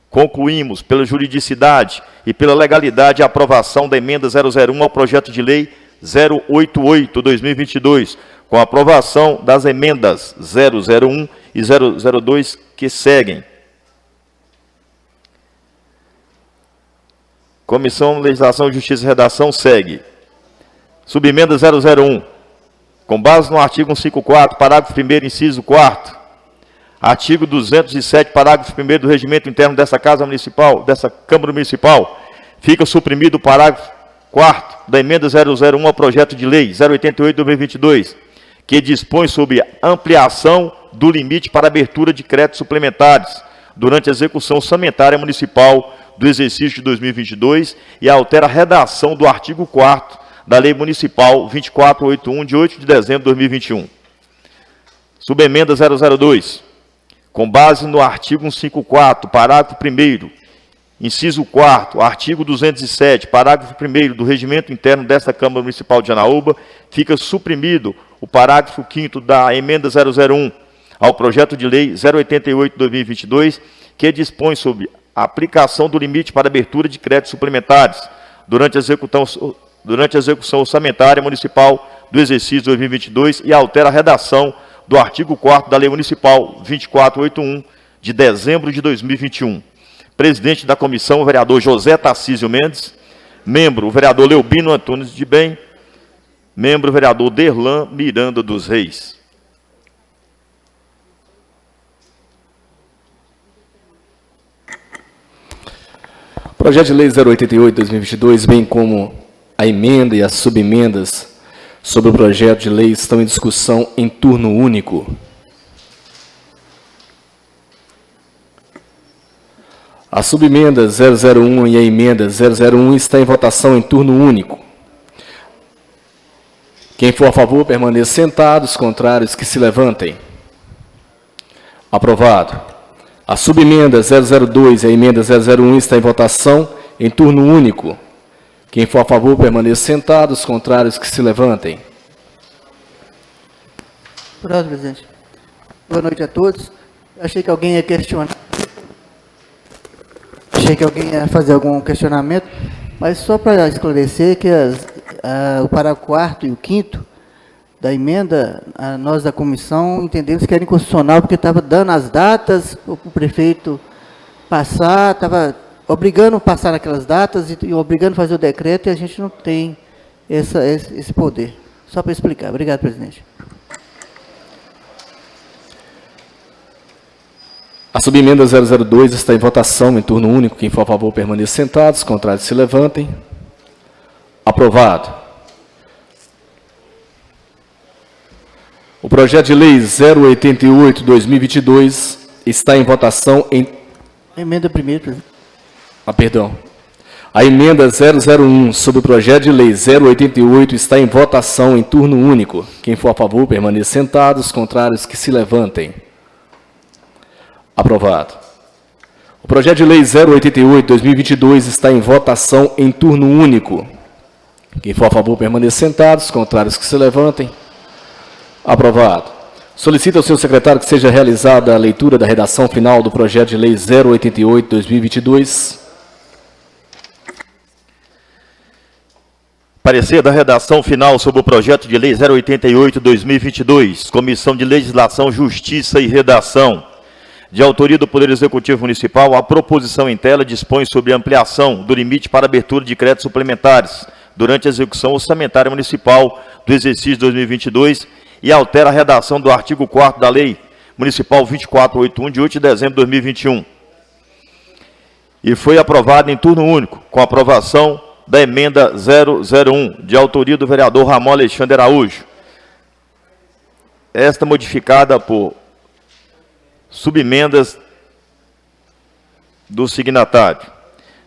concluímos pela juridicidade e pela legalidade a aprovação da emenda 001 ao projeto de lei 088/2022, com a aprovação das emendas 001 e 002 que seguem. Comissão de Legislação, Justiça e Redação segue. Subemenda 001. Com base no artigo 154, parágrafo 1º, inciso 4º, artigo 207, parágrafo 1º do Regimento Interno dessa Casa Municipal, dessa Câmara Municipal, fica suprimido o parágrafo 4º da emenda 001 ao projeto de lei 088/2022, que dispõe sobre ampliação do limite para abertura de créditos suplementares durante a execução orçamentária municipal do exercício de 2022 e altera a redação do artigo 4º da Lei Municipal 2481, de 8 de dezembro de 2021. Subemenda 002. Com base no artigo 154, parágrafo 1º, Inciso 4º, artigo 207, parágrafo 1º do Regimento Interno desta Câmara Municipal de Janaúba, fica suprimido o parágrafo 5º da emenda 001 ao projeto de lei 088/2022, que dispõe sobre a aplicação do limite para abertura de créditos suplementares durante a execução orçamentária municipal do exercício 2022 e altera a redação do artigo 4º da Lei Municipal 2481, de dezembro de 2021. Presidente da comissão, o vereador José Tarcísio Mendes. Membro, o vereador Leobino Antunes de Bem. Membro, o vereador Derlan Miranda dos Reis. Projeto de Lei 088/2022, bem como a emenda e as subemendas sobre o projeto de lei estão em discussão em turno único. A subemenda 001 e a emenda 001 está em votação em turno único. Quem for a favor, permaneça sentado, os contrários que se levantem. Aprovado. A subemenda 002 e a emenda 001 está em votação em turno único. Quem for a favor, permaneça sentado, os contrários que se levantem. Pronto, presidente. Boa noite a todos. Achei que alguém ia questionar. Achei que alguém ia fazer algum questionamento, mas só para esclarecer que o parágrafo 4º e o 5º da emenda, nós da comissão entendemos que era inconstitucional, porque estava dando as datas para o prefeito passar, estava obrigando a passar aquelas datas e obrigando a fazer o decreto, e a gente não tem esse poder. Só para explicar. Obrigado, presidente. A subemenda 002 está em votação em turno único. Quem for a favor, permaneça sentado, os contrários se levantem. Aprovado. O projeto de lei 088/2022 está em votação em... Emenda primeiro, presidente. Perdão. A emenda 001 sobre o projeto de lei 088 está em votação em turno único. Quem for a favor, permaneça sentado, os contrários que se levantem. Aprovado. O projeto de lei 088/2022 está em votação em turno único. Quem for a favor, permaneça sentado, os contrários que se levantem. Aprovado. Solicita ao senhor secretário que seja realizada a leitura da redação final do projeto de lei 088/2022. Parecer da redação final sobre o projeto de lei 088/2022, Comissão de Legislação, Justiça e Redação. De autoria do Poder Executivo Municipal, a proposição em tela dispõe sobre a ampliação do limite para abertura de créditos suplementares durante a execução orçamentária municipal do exercício 2022 e altera a redação do artigo 4º da Lei Municipal 2481, de 8 de dezembro de 2021. E foi aprovado em turno único, com aprovação da emenda 001, de autoria do vereador Ramon Alexandre Araújo. Esta modificada por subemendas do signatário.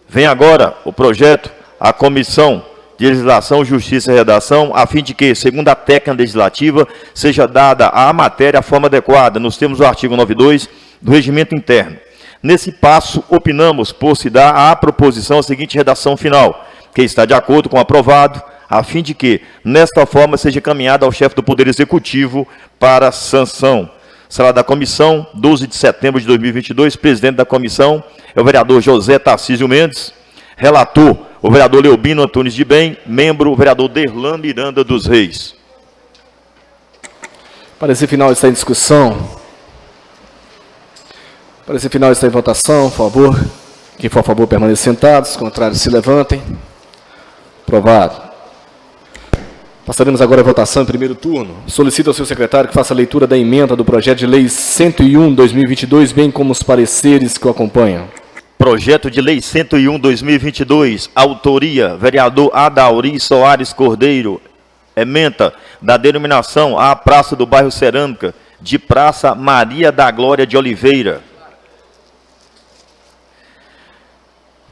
Vem agora o projeto à Comissão de Legislação, Justiça e Redação, a fim de que, segundo a técnica legislativa, seja dada à matéria a forma adequada, nos termos do artigo 92 do Regimento Interno. Nesse passo, opinamos por se dar à proposição a seguinte redação final, que está de acordo com o aprovado, a fim de que, nesta forma, seja encaminhada ao chefe do Poder Executivo para sanção. Será da comissão, 12 de setembro de 2022, presidente da comissão é o vereador José Tarcísio Mendes, relator, o vereador Leobino Antunes de Bem, membro, o vereador Derlan Miranda dos Reis. Parecer final está em discussão. Parecer final está em votação, por favor. Quem for a favor, permaneça sentado, os contrários se levantem. Aprovado. Passaremos agora a votação em primeiro turno. Solicito ao senhor secretário que faça a leitura da emenda do projeto de lei 101/2022, bem como os pareceres que o acompanham. Projeto de lei 101/2022, autoria, vereador Adauri Soares Cordeiro, ementa da denominação à Praça do Bairro Cerâmica, de Praça Maria da Glória de Oliveira.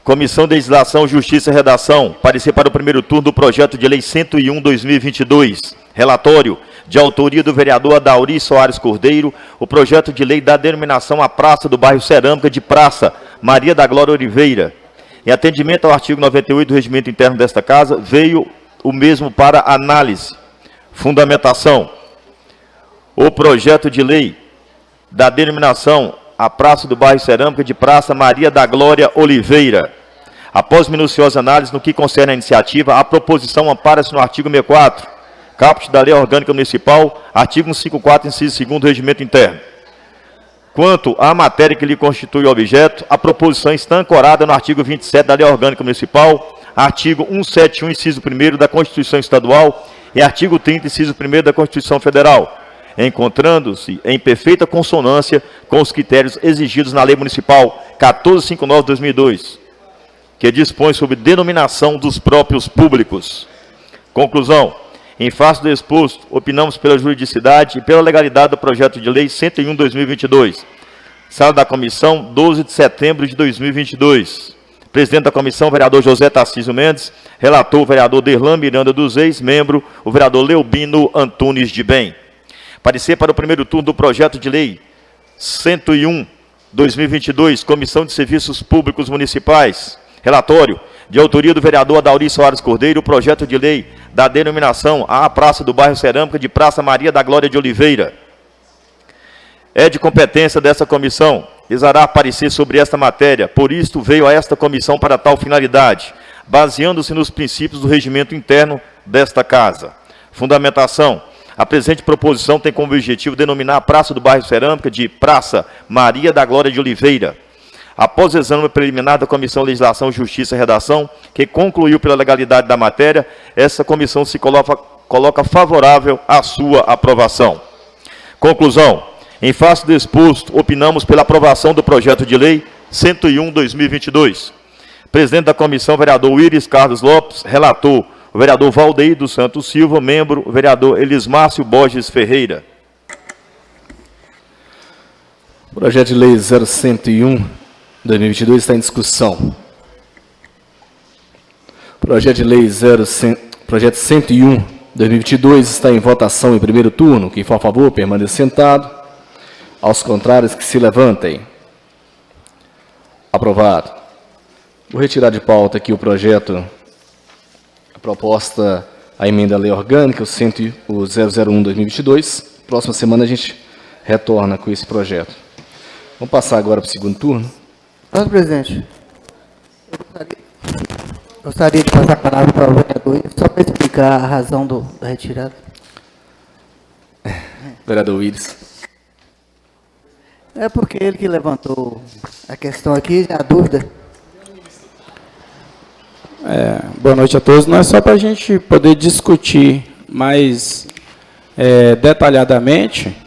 Comissão de Legislação, Justiça e Redação, parecer para o primeiro turno do projeto de lei 101/2022. Relatório, de autoria do vereador Adauri Soares Cordeiro, o projeto de lei da denominação à Praça do Bairro Cerâmica de Praça Maria da Glória Oliveira. Em atendimento ao artigo 98 do Regimento Interno desta Casa, veio o mesmo para análise. Fundamentação. O projeto de lei da denominação a Praça do Bairro Cerâmica de Praça Maria da Glória Oliveira. Após minuciosa análise no que concerne a iniciativa, a proposição ampara-se no artigo 64, caput da Lei Orgânica Municipal, artigo 154, inciso 2º do Regimento Interno. Quanto à matéria que lhe constitui objeto, a proposição está ancorada no artigo 27 da Lei Orgânica Municipal, artigo 171, inciso 1º da Constituição Estadual e artigo 30, inciso 1º da Constituição Federal, encontrando-se em perfeita consonância com os critérios exigidos na Lei Municipal 1459/2002, que dispõe sobre denominação dos próprios públicos. Conclusão. Em face do exposto, opinamos pela juridicidade e pela legalidade do projeto de lei 101/2022. Sala da Comissão, 12 de setembro de 2022. Presidente da Comissão, vereador José Tarcísio Mendes. Relator, o vereador Derlan Miranda dos Reis. Membro, o vereador Leobino Antunes de Bem. Parecer para o primeiro turno do projeto de lei 101/2022, Comissão de Serviços Públicos Municipais. Relatório, de autoria do vereador Adauri Soares Cordeiro, o projeto de lei da denominação à Praça do Bairro Cerâmica de Praça Maria da Glória de Oliveira. É de competência dessa comissão, exará parecer sobre esta matéria, por isto veio a esta comissão para tal finalidade, baseando-se nos princípios do regimento interno desta Casa. Fundamentação. A presente proposição tem como objetivo denominar a Praça do Bairro Cerâmica de Praça Maria da Glória de Oliveira. Após o exame preliminar da Comissão Legislação, Justiça e Redação, que concluiu pela legalidade da matéria, essa comissão se coloca favorável à sua aprovação. Conclusão. Em face do exposto, opinamos pela aprovação do projeto de lei 101/2022. Presidente da comissão, vereador Willis Carlos Lopes. Relator, o vereador Valdeir dos Santos Silva. Membro, o vereador Elismárcio Borges Ferreira. Projeto de lei 0101/2022 está em discussão. Projeto de lei 101/2022 está em votação em primeiro turno. Quem for a favor, permaneça sentado. Aos contrários, que se levantem. Aprovado. Vou retirar de pauta aqui o projeto, a proposta, a emenda à lei orgânica, o 001/2022. Próxima semana a gente retorna com esse projeto. Vamos passar agora para o segundo turno. Senhor presidente, gostaria de passar a palavra para o vereador, só para explicar a razão da retirada. Vereador Willis. É porque ele que levantou a questão aqui, a dúvida. Boa noite a todos. Não é só para a gente poder discutir mais detalhadamente.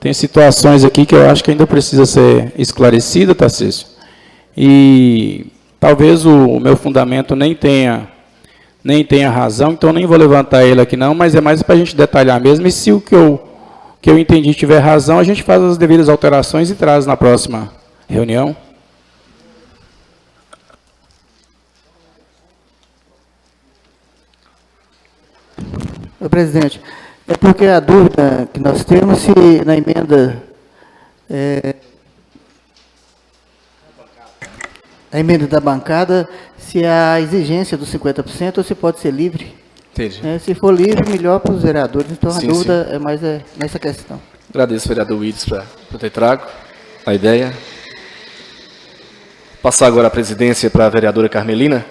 Tem situações aqui que eu acho que ainda precisa ser esclarecida, Tarcísio. E talvez o meu fundamento nem tenha razão, então nem vou levantar ele aqui não, mas é mais para a gente detalhar mesmo. E se o que eu entendi tiver razão, a gente faz as devidas alterações e traz na próxima reunião. Senhor presidente, é porque a dúvida que nós temos se na emenda a emenda da bancada, se a exigência dos 50% ou se pode ser livre. Entendi. Se for livre, melhor para os vereadores. Então, Sim, a dúvida é mais nessa questão. Agradeço, vereador Willis, por ter trago a ideia. Passar agora a presidência para a vereadora Carmelina.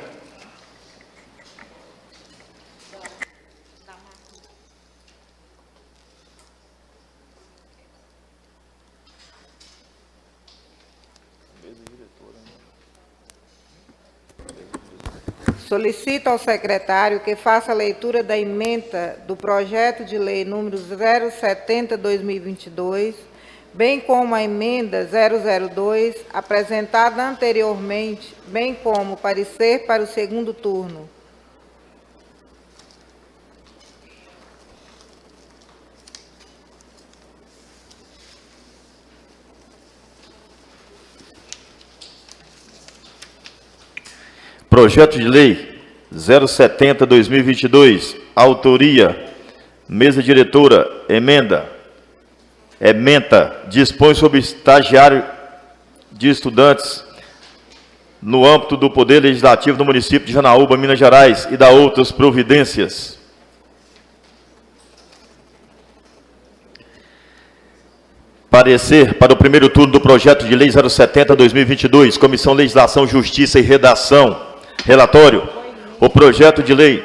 Solicito ao secretário que faça a leitura da emenda do projeto de lei número 070/2022, bem como a emenda 002, apresentada anteriormente, bem como parecer para o segundo turno. Projeto de lei 070/2022, autoria, mesa diretora, emenda, dispõe sobre estagiário de estudantes no âmbito do Poder Legislativo do município de Janaúba, Minas Gerais, e da outras providências. Parecer para o primeiro turno do projeto de lei 070/2022, Comissão Legislação, Justiça e Redação. Relatório. O projeto de lei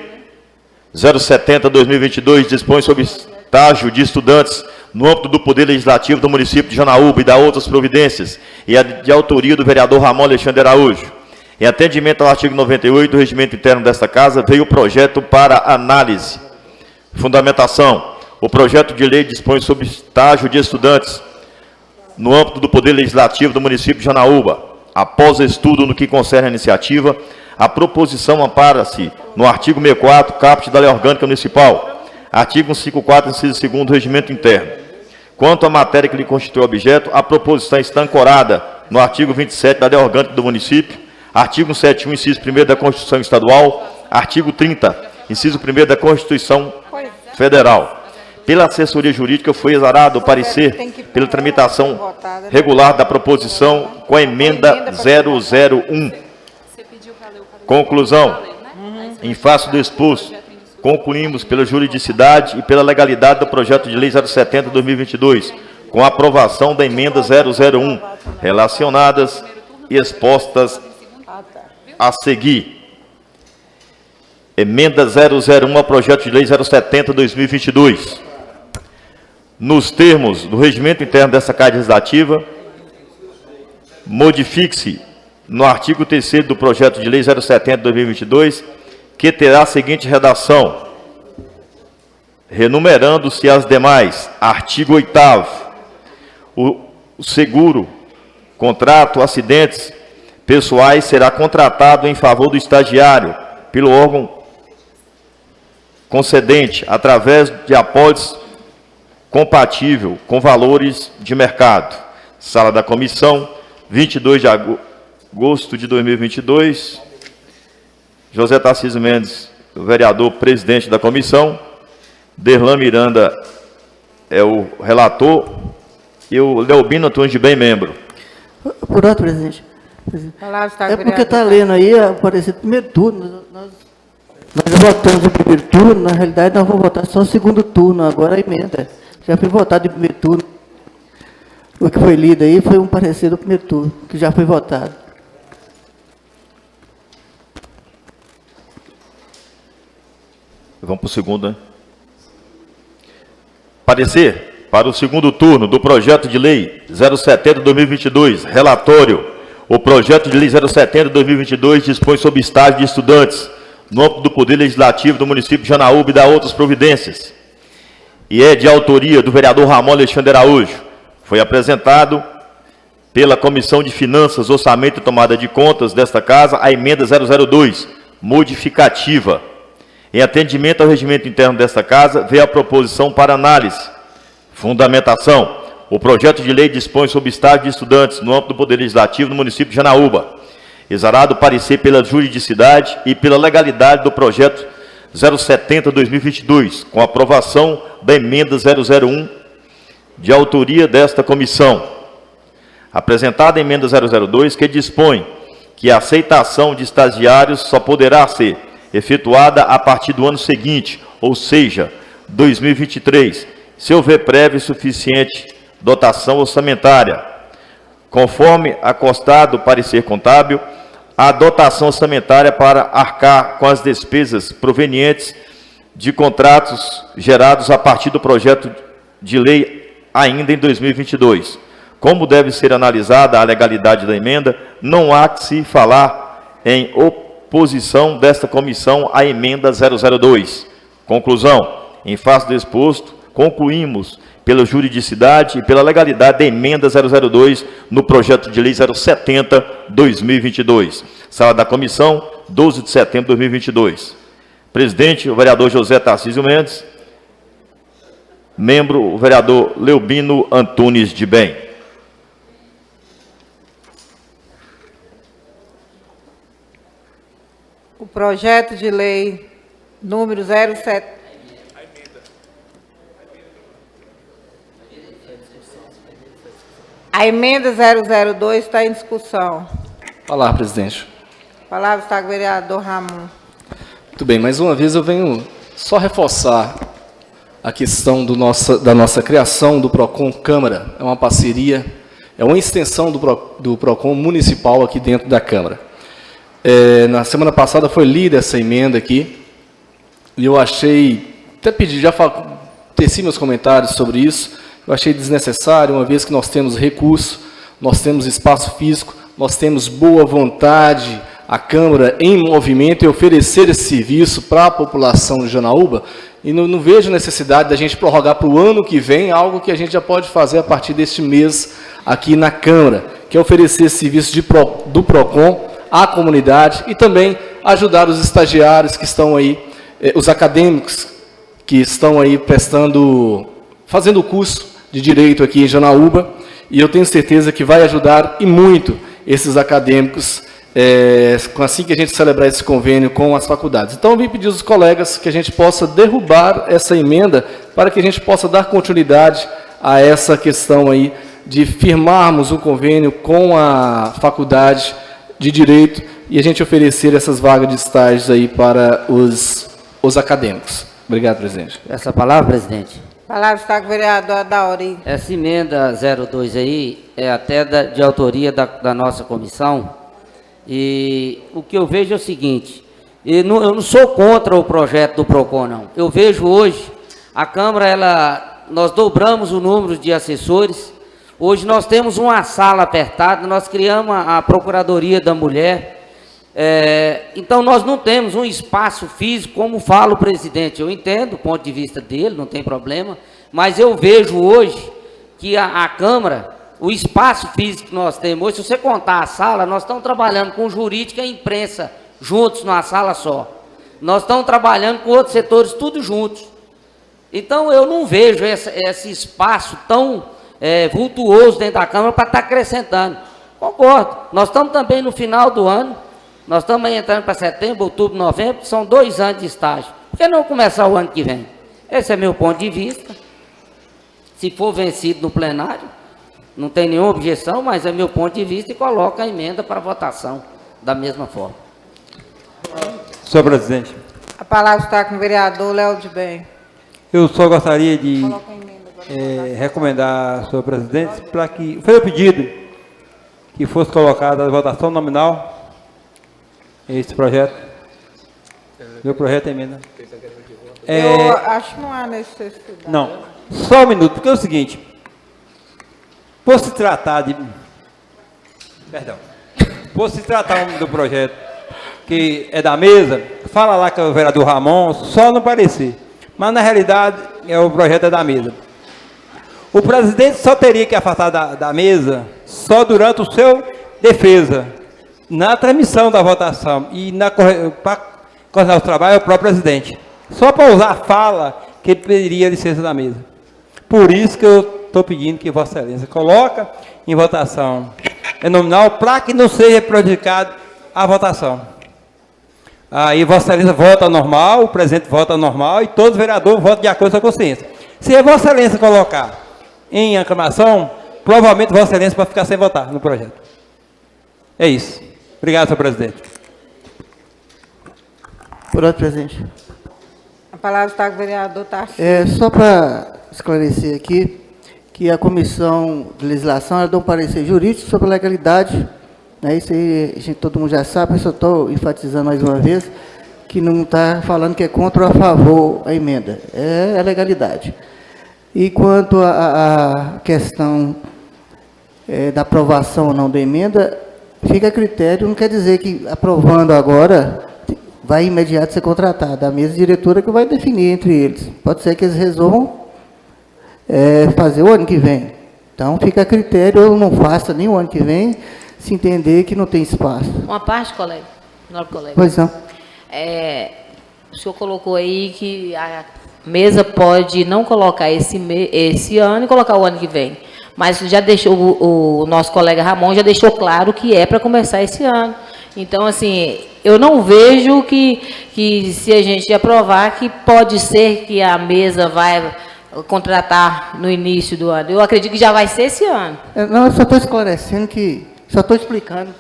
070/2022 dispõe sobre estágio de estudantes no âmbito do Poder Legislativo do município de Janaúba e da outras providências, e é de autoria do vereador Ramon Alexandre Araújo. Em atendimento ao artigo 98 do regimento interno desta Casa, veio o projeto para análise. Fundamentação. O projeto de lei dispõe sobre estágio de estudantes no âmbito do Poder Legislativo do município de Janaúba. Após estudo no que concerne a iniciativa, a proposição ampara-se no artigo 64, caput da Lei Orgânica Municipal, artigo 154, inciso 2º do regimento interno. Quanto à matéria que lhe constitui objeto, a proposição está ancorada no artigo 27 da Lei Orgânica do município, artigo 171, inciso 1º da Constituição Estadual, artigo 30, inciso 1º da Constituição Federal. Pela assessoria jurídica foi exarado o parecer pela tramitação regular da proposição com a emenda 001. Conclusão. Em face do exposto, concluímos pela juridicidade e pela legalidade do projeto de lei 070/2022, com a aprovação da emenda 001, relacionadas e expostas a seguir. Emenda 001 ao projeto de lei 070/2022. Nos termos do regimento interno dessa Casa Legislativa, modifique-se no artigo 3º do projeto de lei 070/2022, que terá a seguinte redação, renumerando-se as demais. Artigo 8º. O seguro, contrato, acidentes pessoais será contratado em favor do estagiário pelo órgão concedente, através de apólice compatível com valores de mercado. Sala da Comissão, 22 de agosto de 2022. José Tarcísio Mendes, o vereador presidente da comissão. Derlan Miranda é o relator. E o Leobino Antunes de Bem, membro. Por outro, presidente. É porque está lendo aí, apareceu primeiro turno. Nós votamos o primeiro turno, na realidade nós vamos votar só o segundo turno, agora a emenda. Já foi votado em primeiro turno. O que foi lido aí foi um parecer do primeiro turno, que já foi votado. Vamos para o segundo, né? Parecer para o segundo turno do projeto de lei 070/2022, relatório. O projeto de lei 070/2022 dispõe sobre estágio de estudantes no âmbito do Poder Legislativo do município de Janaúba e da outras providências. E é de autoria do vereador Ramon Alexandre Araújo. Foi apresentado pela Comissão de Finanças, Orçamento e Tomada de Contas desta Casa a emenda 002, modificativa. Em atendimento ao regimento interno desta Casa, veio a proposição para análise. Fundamentação. O projeto de lei dispõe sobre estágio de estudantes no âmbito do Poder Legislativo do município de Janaúba. Exarado o parecer pela juridicidade e pela legalidade do projeto 070/2022, com aprovação da emenda 001, de autoria desta comissão. Apresentada a emenda 002, que dispõe que a aceitação de estagiários só poderá ser efetuada a partir do ano seguinte, ou seja, 2023, se houver prévia e suficiente dotação orçamentária. Conforme acostado o parecer contábil, a dotação orçamentária para arcar com as despesas provenientes de contratos gerados a partir do projeto de lei ainda em 2022. Como deve ser analisada a legalidade da emenda, não há que se falar em oposição desta comissão à emenda 002. Conclusão. Em face do exposto, concluímos pela juridicidade e pela legalidade da emenda 002 no projeto de lei 070/2022. Sala da Comissão, 12 de setembro de 2022. Presidente, o vereador José Tarcísio Mendes. Membro, o vereador Leobino Antunes de Bem. O projeto de lei número 07... A emenda 002 está em discussão. Palavra, presidente. Palavra está com o vereador Ramon. Muito bem, mais uma vez eu venho só reforçar a questão da nossa criação do PROCON Câmara. É uma parceria, é uma extensão do PROCON municipal aqui dentro da Câmara. Na semana passada foi lida essa emenda aqui, e eu achei, até teci meus comentários sobre isso, eu achei desnecessário, uma vez que nós temos recurso, nós temos espaço físico, nós temos boa vontade, a Câmara em movimento e oferecer esse serviço para a população de Janaúba, e não vejo necessidade da gente prorrogar para o ano que vem algo que a gente já pode fazer a partir deste mês aqui na Câmara, que é oferecer esse serviço do PROCON à comunidade e também ajudar os estagiários que estão aí, os acadêmicos que estão aí fazendo o curso de Direito aqui em Janaúba, e eu tenho certeza que vai ajudar e muito esses acadêmicos assim que a gente celebrar esse convênio com as faculdades. Então, eu vim pedir aos colegas que a gente possa derrubar essa emenda para que a gente possa dar continuidade a essa questão aí de firmarmos um convênio com a faculdade de Direito e a gente oferecer essas vagas de estágios aí para os acadêmicos. Obrigado, presidente. Essa palavra, presidente. Palavra está com o vereador Adauri. Essa emenda 02 aí é até de autoria da nossa comissão. E o que eu vejo é o seguinte, eu não sou contra o projeto do PROCON, não. Eu vejo hoje, a Câmara, nós dobramos o número de assessores. Hoje nós temos uma sala apertada, nós criamos a Procuradoria da Mulher. Então nós não temos um espaço físico, como fala o presidente. Eu entendo o ponto de vista dele, não tem problema, mas eu vejo hoje que a Câmara, o espaço físico que nós temos hoje, se você contar a sala, nós estamos trabalhando com jurídica e imprensa juntos numa sala só. Nós estamos trabalhando com outros setores, tudo juntos. Então eu não vejo esse espaço tão vultuoso dentro da Câmara para estar acrescentando. Concordo. Nós estamos também no final do ano. Nós estamos aí entrando para setembro, outubro, novembro, são 2 anos de estágio. Por que não começar o ano que vem? Esse é meu ponto de vista. Se for vencido no plenário, não tem nenhuma objeção, mas é meu ponto de vista e coloca a emenda para votação da mesma forma. Senhor presidente. A palavra está com o vereador Léo de Bem. Eu só gostaria de recomendar, senhor presidente, para que foi o pedido que fosse colocada a votação nominal esse projeto. Meu projeto é emenda. Eu acho que não há necessidade. Não, só um minuto, porque é o seguinte, por se tratar do projeto que é da mesa, fala lá que é o vereador Ramon, só não parecer, mas na realidade o projeto é da mesa. O presidente só teria que afastar da mesa só durante o seu defesa, na transmissão da votação e para coordenar o trabalho é o próprio presidente. Só para usar a fala que ele pediria licença da mesa. Por isso que eu estou pedindo que Vossa Excelência coloque em votação nominal para que não seja prejudicado a votação. Aí Vossa Excelência vota normal, o presidente vota normal e todos os vereadores votam de acordo com a consciência. Se a Vossa Excelência colocar em aclamação, provavelmente Vossa Excelência vai ficar sem votar no projeto. É isso. Obrigado, senhor presidente. Por outro, presidente. A palavra está com o vereador Tarcísio. Só para esclarecer aqui, que a Comissão de Legislação ela dá um parecer jurídico sobre a legalidade, né? Isso aí todo mundo já sabe, mas eu estou enfatizando mais uma vez, que não está falando que é contra ou a favor a emenda, é a legalidade. E quanto à questão da aprovação ou não da emenda, fica a critério, não quer dizer que aprovando agora vai imediato ser contratado, a mesa diretora que vai definir entre eles. Pode ser que eles resolvam fazer o ano que vem. Então fica a critério, ou não faça nem o ano que vem, se entender que não tem espaço. Uma parte, colega. Nobre colega. Pois não. O senhor colocou aí que a mesa pode não colocar esse ano e colocar o ano que vem. Mas já deixou, o nosso colega Ramon já deixou claro que é para começar esse ano. Então, assim, eu não vejo que se a gente aprovar, que pode ser que a mesa vai contratar no início do ano. Eu acredito que já vai ser esse ano. Não, eu só estou esclarecendo só estou explicando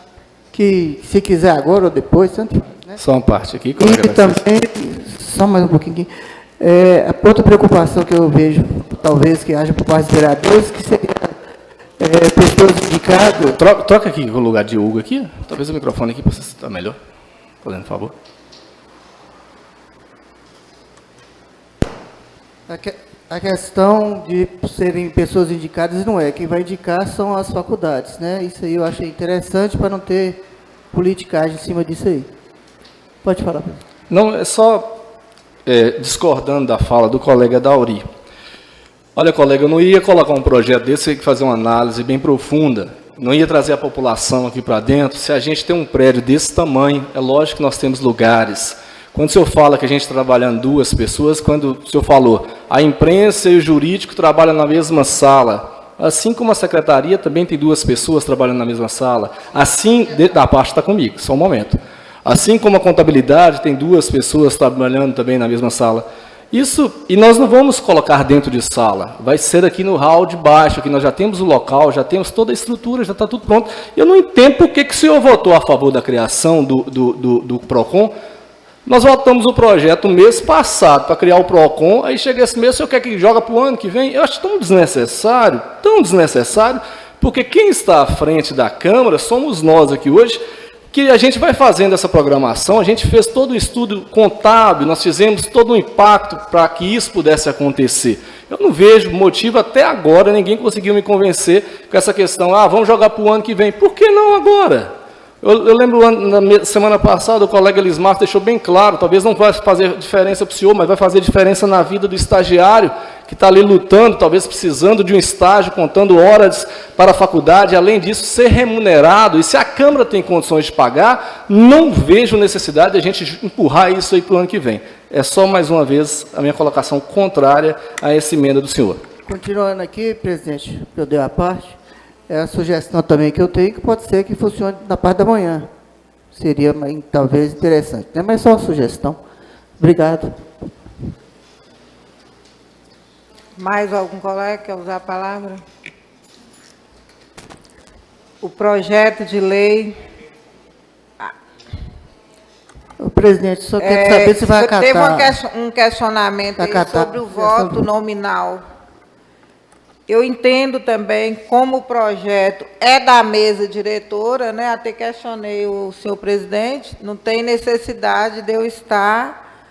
que se quiser agora ou depois, tanto faz, né? Só uma parte aqui. E também, só mais um pouquinho aqui, outra preocupação que eu vejo, talvez que haja por parte dos vereadores, que seria pessoas indicadas... Troca aqui com o lugar de Hugo aqui. Talvez o microfone aqui para você estar melhor. Fazendo favor. A questão de serem pessoas indicadas não é. Quem vai indicar são as faculdades, né? Isso aí eu achei interessante para não ter politicagem em cima disso aí. Pode falar. Não, é só discordando da fala do colega Dauri. Olha, colega, eu não ia colocar um projeto desse e fazer uma análise bem profunda. Não ia trazer a população aqui para dentro. Se a gente tem um prédio desse tamanho, é lógico que nós temos lugares. Quando o senhor fala que a gente está trabalhando 2 pessoas, quando o senhor falou, a imprensa e o jurídico trabalham na mesma sala, assim como a secretaria também tem 2 pessoas trabalhando na mesma sala, assim, da parte está comigo, só um momento. Assim como a contabilidade tem 2 pessoas trabalhando também na mesma sala. Isso, e nós não vamos colocar dentro de sala, vai ser aqui no hall de baixo, que nós já temos o local, já temos toda a estrutura, já está tudo pronto. Eu não entendo por que o senhor votou a favor da criação do PROCON. Nós votamos o projeto mês passado para criar o PROCON, aí chega esse mês, o senhor quer que joga para o ano que vem? Eu acho tão desnecessário, porque quem está à frente da Câmara somos nós aqui hoje, que a gente vai fazendo essa programação, a gente fez todo o estudo contábil, nós fizemos todo o impacto para que isso pudesse acontecer. Eu não vejo motivo até agora, ninguém conseguiu me convencer com essa questão, vamos jogar para o ano que vem. Por que não agora? Eu lembro, na semana passada, o colega Elismar deixou bem claro, talvez não vai fazer diferença para o senhor, mas vai fazer diferença na vida do estagiário, que está ali lutando, talvez precisando de um estágio, contando horas para a faculdade, além disso, ser remunerado. E se a Câmara tem condições de pagar, não vejo necessidade de a gente empurrar isso aí para o ano que vem. É só, mais uma vez, a minha colocação contrária a essa emenda do senhor. Continuando aqui, presidente, que eu dei a parte, é a sugestão também que eu tenho, que pode ser que funcione na parte da manhã. Seria, talvez, interessante, né? Mas só uma sugestão. Obrigado. Mais algum colega quer usar a palavra? O projeto de lei... O presidente, só quer saber se vai acatar... Teve um questionamento aí sobre o voto nominal. Eu entendo também, como o projeto é da mesa diretora, né, até questionei o senhor presidente, não tem necessidade de eu estar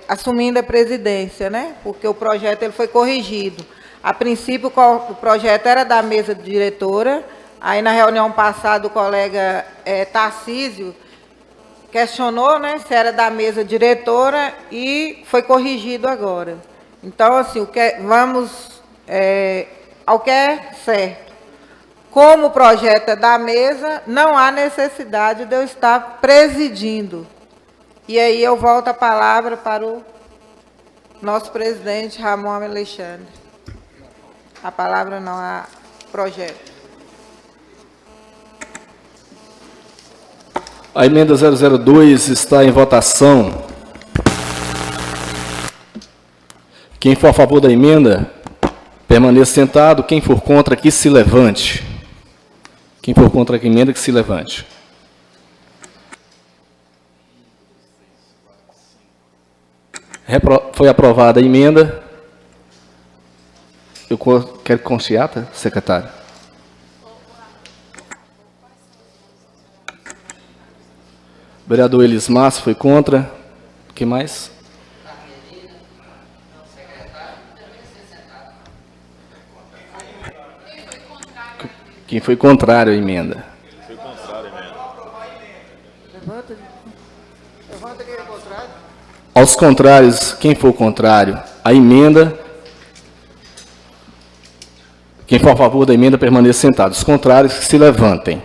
assumindo a presidência, né, porque o projeto ele foi corrigido. A princípio, o projeto era da mesa diretora, aí na reunião passada o colega Tarcísio questionou, né, se era da mesa diretora e foi corrigido agora. Então, assim, vamos... ao que é certo. Como o projeto é da mesa, não há necessidade de eu estar presidindo. E aí eu volto a palavra para o nosso presidente, Ramon Alexandre. A palavra não há projeto. A emenda 002 está em votação. Quem for a favor da emenda... permaneça sentado. Quem for contra, que se levante. Quem for contra a emenda, que se levante. Foi aprovada a emenda. Eu quero que conste ata, secretário. O vereador Elismar foi contra. O que mais? Quem foi contrário à emenda? Foi contrário à emenda. Levanta quem é contrário. Aos contrários, quem for contrário à emenda, quem for a favor da emenda, permaneça sentado. Os contrários, que se levantem.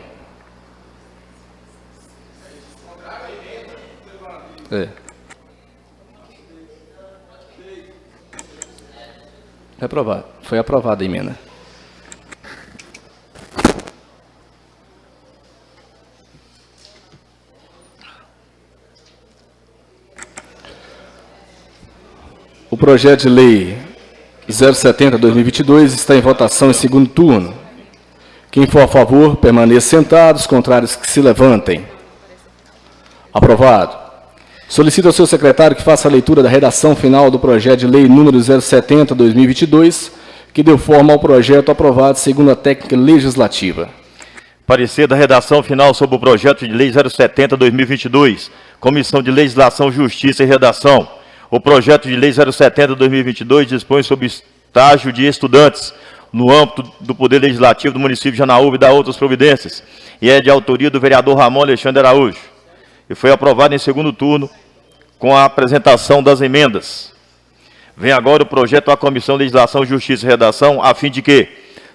Reprovado. Foi aprovada a emenda. O projeto de lei 070/2022 está em votação em segundo turno. Quem for a favor, permaneça sentado. Os contrários, que se levantem. Aprovado. Solicito ao seu secretário que faça a leitura da redação final do projeto de lei número 070/2022, que deu forma ao projeto aprovado segundo a técnica legislativa. Parecer da redação final sobre o projeto de lei 070/2022, Comissão de Legislação, Justiça e Redação. O projeto de lei 070/2022 dispõe sobre estágio de estudantes no âmbito do Poder Legislativo do município de Janaúba e dá outras providências, e é de autoria do vereador Ramon Alexandre Araújo, e foi aprovado em segundo turno com a apresentação das emendas. Vem agora o projeto à Comissão de Legislação, Justiça e Redação, a fim de que,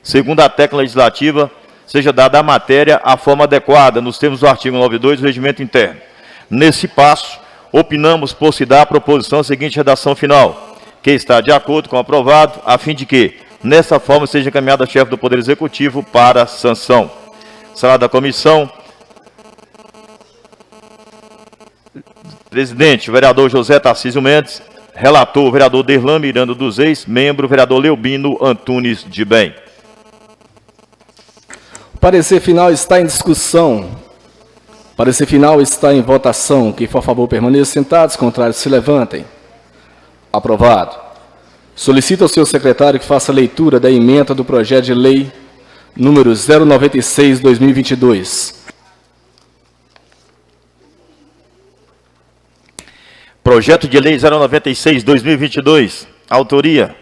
segundo a técnica legislativa, seja dada à matéria a forma adequada, nos termos do artigo 92 do Regimento Interno. Nesse passo, opinamos por se dar a proposição a seguinte redação final, que está de acordo com o aprovado, a fim de que, nessa forma, seja encaminhada ao chefe do Poder Executivo para sanção. Sala da comissão. Presidente, o vereador José Tarcísio Mendes. Relator, o vereador Derlan Miranda dos Reis. Membro, o vereador Leubino Antunes de Bem. O parecer final está em discussão. O parecer final está em votação. Quem for a favor, permaneça sentado. Os contrários, se levantem. Aprovado. Solicito ao seu secretário que faça a leitura da emenda do projeto de lei número 096/2022. Projeto de lei 096/2022. Autoria,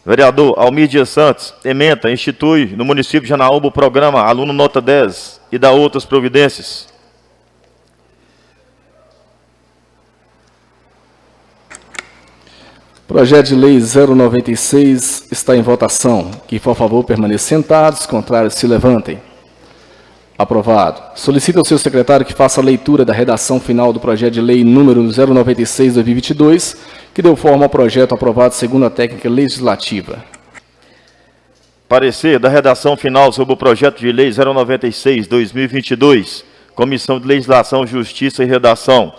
vereador Almir Dias Santos. Ementa, institui no município de Janaúba o programa Aluno Nota 10 e dá outras providências. Projeto de lei 096 está em votação. Quem for a favor, permaneça sentado. Os contrários, se levantem. Aprovado. Solicito ao seu secretário que faça a leitura da redação final do projeto de lei número 096/2022, que deu forma ao projeto aprovado segundo a técnica legislativa. Parecer da redação final sobre o projeto de lei 096/2022, Comissão de Legislação, Justiça e Redação.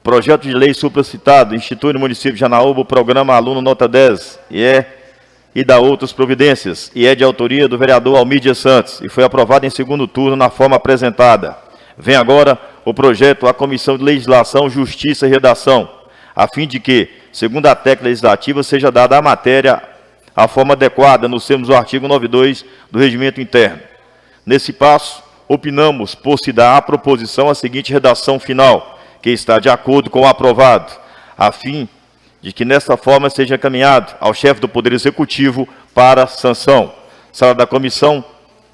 Projeto de lei supracitado institui no município de Janaúba o programa Aluno Nota 10 e dá outras providências, e é de autoria do vereador Almir Dias Santos, e foi aprovado em segundo turno na forma apresentada. Vem agora o projeto à Comissão de Legislação, Justiça e Redação, a fim de que, segundo a técnica legislativa, seja dada à matéria a forma adequada, nos termos do artigo 92 do Regimento Interno. Nesse passo, opinamos por se dar à proposição a seguinte redação final, que está de acordo com o aprovado, a fim de que nessa forma seja encaminhado ao chefe do Poder Executivo para sanção. Sala da comissão,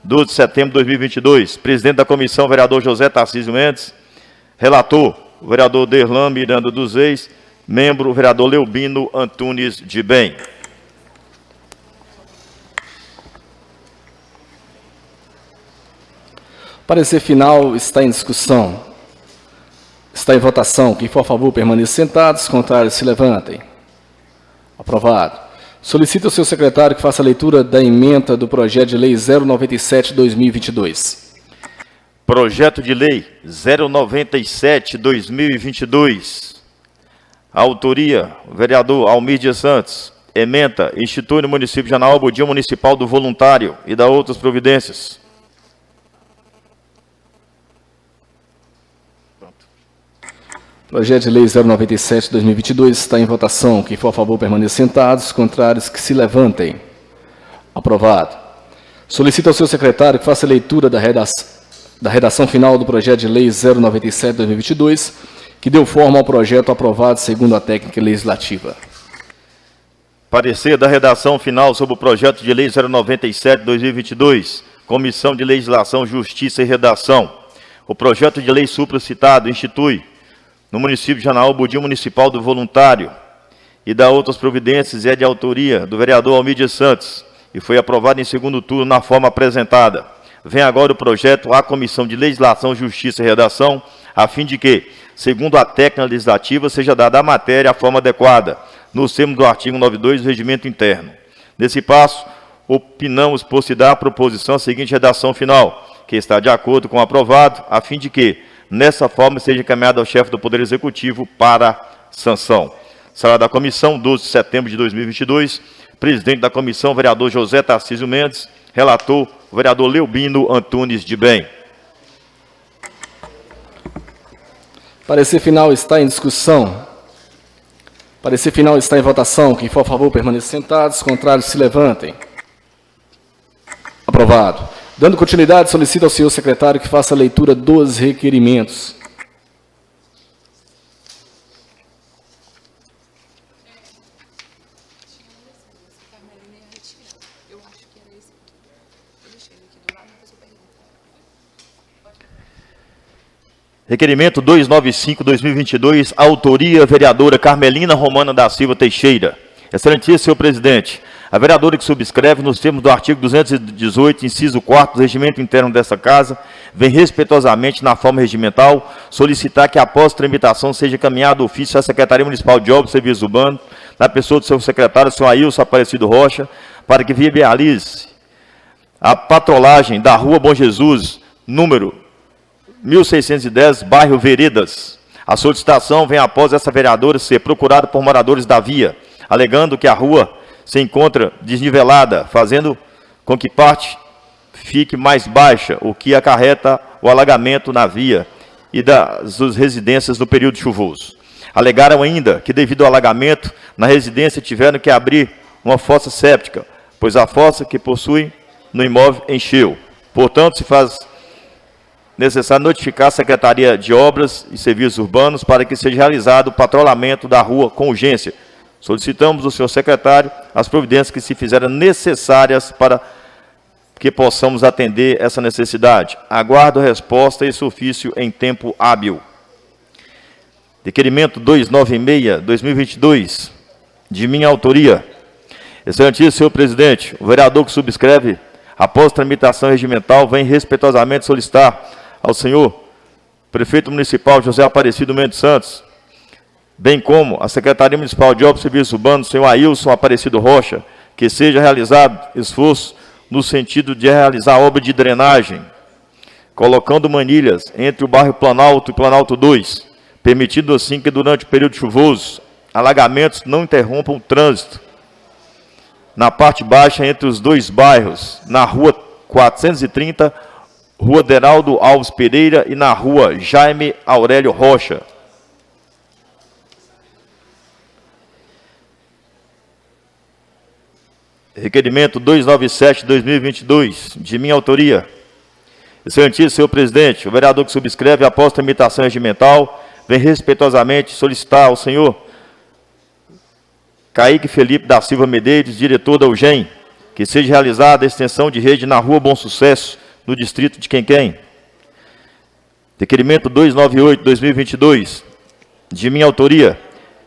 12 de setembro de 2022. Presidente da comissão, vereador José Tarcísio Mendes. Relator, o vereador Derlan Miranda dos Reis. Membro, o vereador Leubino Antunes de Bem. Parecer final está em discussão. Está em votação. Quem for a favor, permaneça sentado. Os contrários, se levantem. Aprovado. Solicito ao seu secretário que faça a leitura da emenda do projeto de lei 097/2022. Projeto de lei 097/2022. Autoria, o vereador Almir Dias Santos. Ementa, institui no município de Janaúba o Dia Municipal do Voluntário e dá outras providências. Projeto de lei 097/2022 está em votação. Quem for a favor, permaneça sentado. Os contrários, que se levantem. Aprovado. Solicito ao seu secretário que faça a leitura da redação final do projeto de lei 097/2022, que deu forma ao projeto aprovado segundo a técnica legislativa. Parecer da redação final sobre o projeto de lei 097/2022, Comissão de Legislação, Justiça e Redação. O projeto de lei supracitado institui no município de Janaúba o Dia Municipal do Voluntário e dá outras providências, e é de autoria do vereador Almir Dias Santos, e foi aprovado em segundo turno na forma apresentada. Vem agora o projeto à Comissão de Legislação, Justiça e Redação, a fim de que, segundo a técnica legislativa, seja dada à matéria a forma adequada, nos termos do artigo 92 do Regimento Interno. Nesse passo, opinamos por se dar a proposição a seguinte redação final, que está de acordo com o aprovado, a fim de que, nessa forma, seja encaminhada ao chefe do Poder Executivo para sanção. Sala da comissão, 12 de setembro de 2022. Presidente da comissão, vereador José Tarcísio Mendes. Relator, o vereador Leubino Antunes de Bem. Parecer final está em discussão. Parecer final está em votação. Quem for a favor, permaneça sentados. Os contrários, se levantem. Aprovado. Dando continuidade, solicito ao senhor secretário que faça a leitura dos requerimentos. Requerimento 295/2022, autoria vereadora Carmelina Romana da Silva Teixeira. Excelentíssimo senhor presidente, a vereadora que subscreve nos termos do artigo 218, inciso 4 do regimento interno dessa casa, vem respeitosamente na forma regimental solicitar que após tramitação seja encaminhado ofício à Secretaria Municipal de Obras e Serviços Urbanos, na pessoa do seu secretário, senhor Ailson Aparecido Rocha, para que viabilize a patrolagem da Rua Bom Jesus, número 1610, bairro Veredas. A solicitação vem após essa vereadora ser procurada por moradores da via, alegando que a rua se encontra desnivelada, fazendo com que parte fique mais baixa, o que acarreta o alagamento na via e das residências no período chuvoso. Alegaram ainda que, devido ao alagamento, na residência tiveram que abrir uma fossa séptica, pois a fossa que possui no imóvel encheu. Portanto, se faz necessário notificar a Secretaria de Obras e Serviços Urbanos para que seja realizado o patrulhamento da rua com urgência. Solicitamos do senhor secretário as providências que se fizerem necessárias para que possamos atender essa necessidade. Aguardo a resposta a esse ofício em tempo hábil. Requerimento 296/2022, de minha autoria. Excelentíssimo senhor presidente, o vereador que subscreve, após tramitação regimental, vem respeitosamente solicitar ao senhor prefeito municipal José Aparecido Mendes Santos, bem como a Secretaria Municipal de Obras e Serviços Urbanos, senhor Ailson Aparecido Rocha, que seja realizado esforço no sentido de realizar obra de drenagem, colocando manilhas entre o bairro Planalto e Planalto 2, permitindo assim que durante o período chuvoso, alagamentos não interrompam o trânsito na parte baixa entre os dois bairros, na rua 430, Rua Deraldo Alves Pereira e na Rua Jaime Aurélio Rocha. Requerimento 297/2022, de minha autoria. Excelentíssimo senhor presidente, o vereador que subscreve, após tramitação regimental, vem respeitosamente solicitar ao senhor Kaique Felipe da Silva Medeiros, diretor da UGEM, que seja realizada a extensão de rede na Rua Bom Sucesso, no distrito de Quenquém. Requerimento 298/2022, de minha autoria.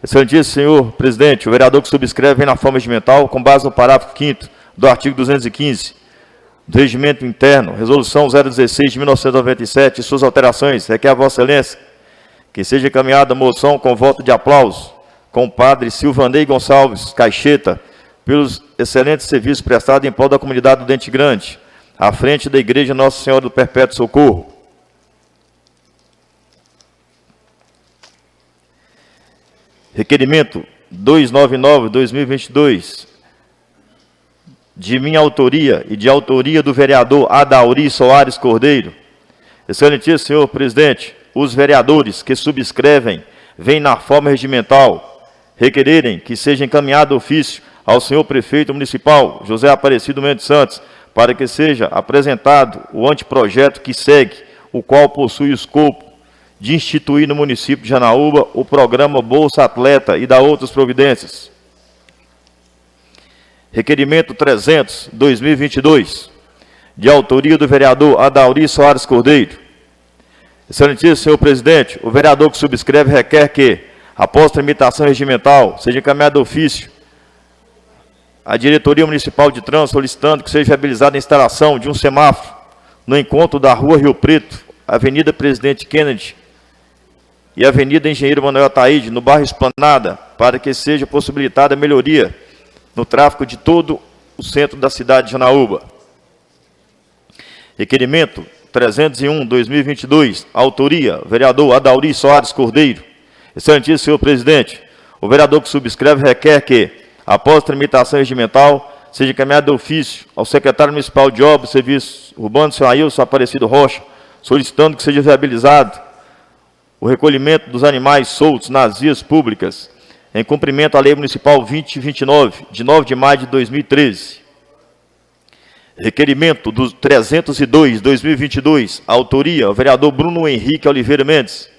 Excelentíssimo senhor presidente, o vereador que subscreve vem na forma regimental, com base no parágrafo 5º do artigo 215 do regimento interno, resolução 016 de 1997 e suas alterações, requer a vossa excelência que seja encaminhada a moção com voto de aplauso com o padre Silvanei Gonçalves Caixeta, pelos excelentes serviços prestados em prol da comunidade do Dente Grande, à frente da Igreja Nossa Senhora do Perpétuo Socorro. Requerimento 299/2022, de minha autoria e de autoria do vereador Adauri Soares Cordeiro. Excelentíssimo senhor presidente, os vereadores que subscrevem vêm na forma regimental requererem que seja encaminhado ofício ao senhor prefeito municipal José Aparecido Mendes Santos, para que seja apresentado o anteprojeto que segue, o qual possui o escopo de instituir no município de Janaúba o programa Bolsa Atleta e da outras providências. Requerimento 300/2022, de autoria do vereador Adauri Soares Cordeiro. Excelentíssimo senhor presidente, o vereador que subscreve requer que, após tramitação regimental, seja encaminhado ofício à Diretoria Municipal de Trânsito, solicitando que seja viabilizada a instalação de um semáforo no encontro da Rua Rio Preto, Avenida Presidente Kennedy e Avenida Engenheiro Manuel Ataíde, no bairro Esplanada, para que seja possibilitada a melhoria no tráfego de todo o centro da cidade de Janaúba. Requerimento 301/2022, autoria, vereador Adauri Soares Cordeiro. Excelentíssimo senhor presidente, o vereador que subscreve requer que, após a tramitação regimental, seja encaminhado de ofício ao secretário municipal de Obras e Serviços Urbanos, senhor Ailson Aparecido Rocha, solicitando que seja viabilizado o recolhimento dos animais soltos nas vias públicas, em cumprimento à Lei Municipal 2029, de 9 de maio de 2013. Requerimento do 302/2022, autoria, o vereador Bruno Henrique Oliveira Mendes.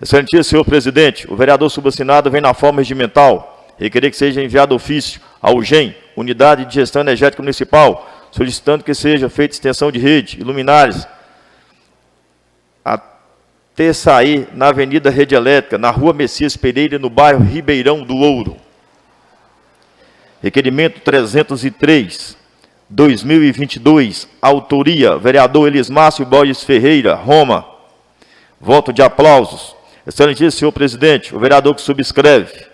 Excelentíssimo senhor presidente, o vereador subassinado vem na forma regimental, requerer que seja enviado ofício ao UGEM, Unidade de Gestão Energética Municipal, solicitando que seja feita extensão de rede e luminárias até sair na Avenida Rede Elétrica, na Rua Messias Pereira, no bairro Ribeirão do Ouro. Requerimento 303/2022, autoria, vereador Elismácio Borges Ferreira, Roma. Voto de aplausos. Excelentíssimo senhor presidente, o vereador que subscreve,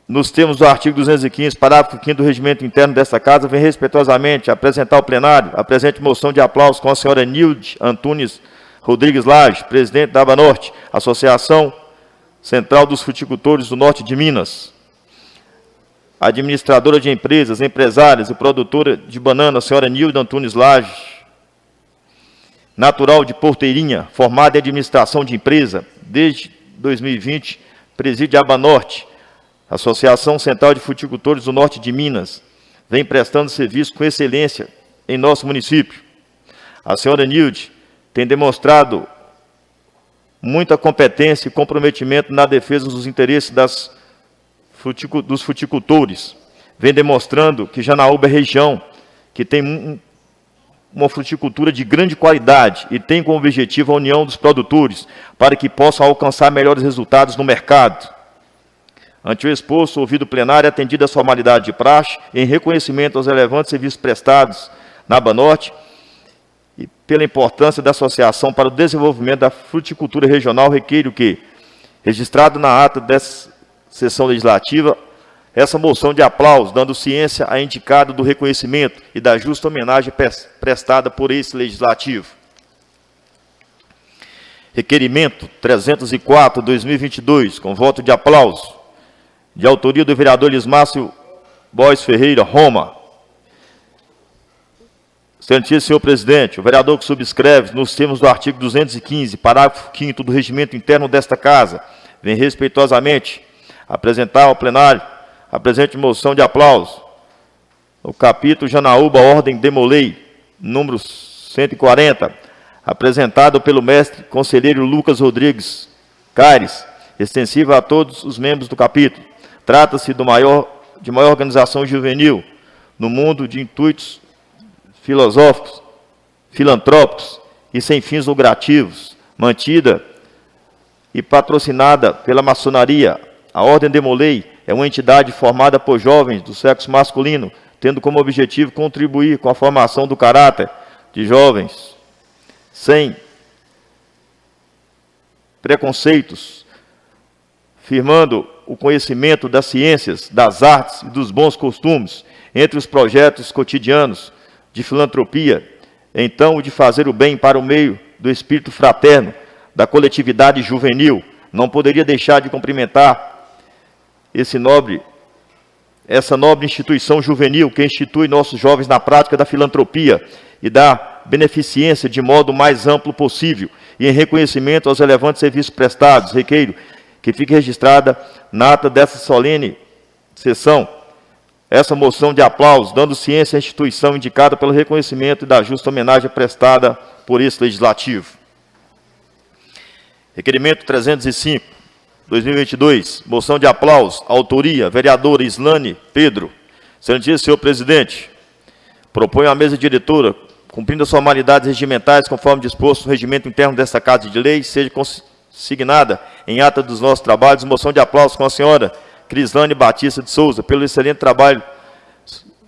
nos termos do artigo 215, parágrafo 5º do regimento interno desta casa, vem respeitosamente apresentar ao plenário a presente moção de aplausos com a senhora Nilde Antunes Rodrigues Lage, presidente da Abanorte, Associação Central dos Fruticultores do Norte de Minas. Administradora de empresas, empresárias e produtora de banana, a senhora Nilde Antunes Lage, natural de Porteirinha, formada em administração de empresa, desde 2020, preside a Abanorte, Associação Central de Fruticultores do Norte de Minas, vem prestando serviço com excelência em nosso município. A senhora Nilde tem demonstrado muita competência e comprometimento na defesa dos interesses dos fruticultores. Vem demonstrando que Janaúba é região que tem uma fruticultura de grande qualidade e tem como objetivo a união dos produtores para que possam alcançar melhores resultados no mercado. Ante o exposto, ouvido plenário, atendida a formalidade de praxe, em reconhecimento aos relevantes serviços prestados na Abanorte e pela importância da associação para o desenvolvimento da fruticultura regional, requeiro que, registrado na ata dessa sessão legislativa, essa moção de aplauso, dando ciência a indicado do reconhecimento e da justa homenagem prestada por esse legislativo. Requerimento 304/2022, com voto de aplauso, de autoria do vereador Elismácio Borges Ferreira, Roma. Excelentíssimo senhor presidente, o vereador que subscreve, nos termos do artigo 215, parágrafo 5º do regimento interno desta casa, vem respeitosamente apresentar ao plenário a presente moção de aplauso. O capítulo Janaúba, ordem Demolei, número 140, apresentado pelo mestre conselheiro Lucas Rodrigues Caires, extensiva a todos os membros do capítulo. Trata-se de maior organização juvenil no mundo de intuitos filosóficos, filantrópicos e sem fins lucrativos, mantida e patrocinada pela maçonaria. A Ordem Demolei é uma entidade formada por jovens do sexo masculino, tendo como objetivo contribuir com a formação do caráter de jovens, sem preconceitos, firmando o conhecimento das ciências, das artes e dos bons costumes, entre os projetos cotidianos de filantropia, então o de fazer o bem para o meio do espírito fraterno, da coletividade juvenil. Não poderia deixar de cumprimentar essa nobre instituição juvenil que institui nossos jovens na prática da filantropia e da beneficência de modo mais amplo possível, e em reconhecimento aos relevantes serviços prestados, requeiro que fique registrada na ata dessa solene sessão essa moção de aplauso, dando ciência à instituição indicada pelo reconhecimento e da justa homenagem prestada por esse legislativo. Requerimento 305/2022, moção de aplauso, autoria, vereadora Islane Pedro. Excelentíssimo senhor presidente, proponho à mesa diretora, cumprindo as formalidades regimentais conforme disposto no regimento interno desta Casa de Lei, seja consignada em ata dos nossos trabalhos, moção de aplauso com a senhora Crislane Batista de Souza, pelo excelente trabalho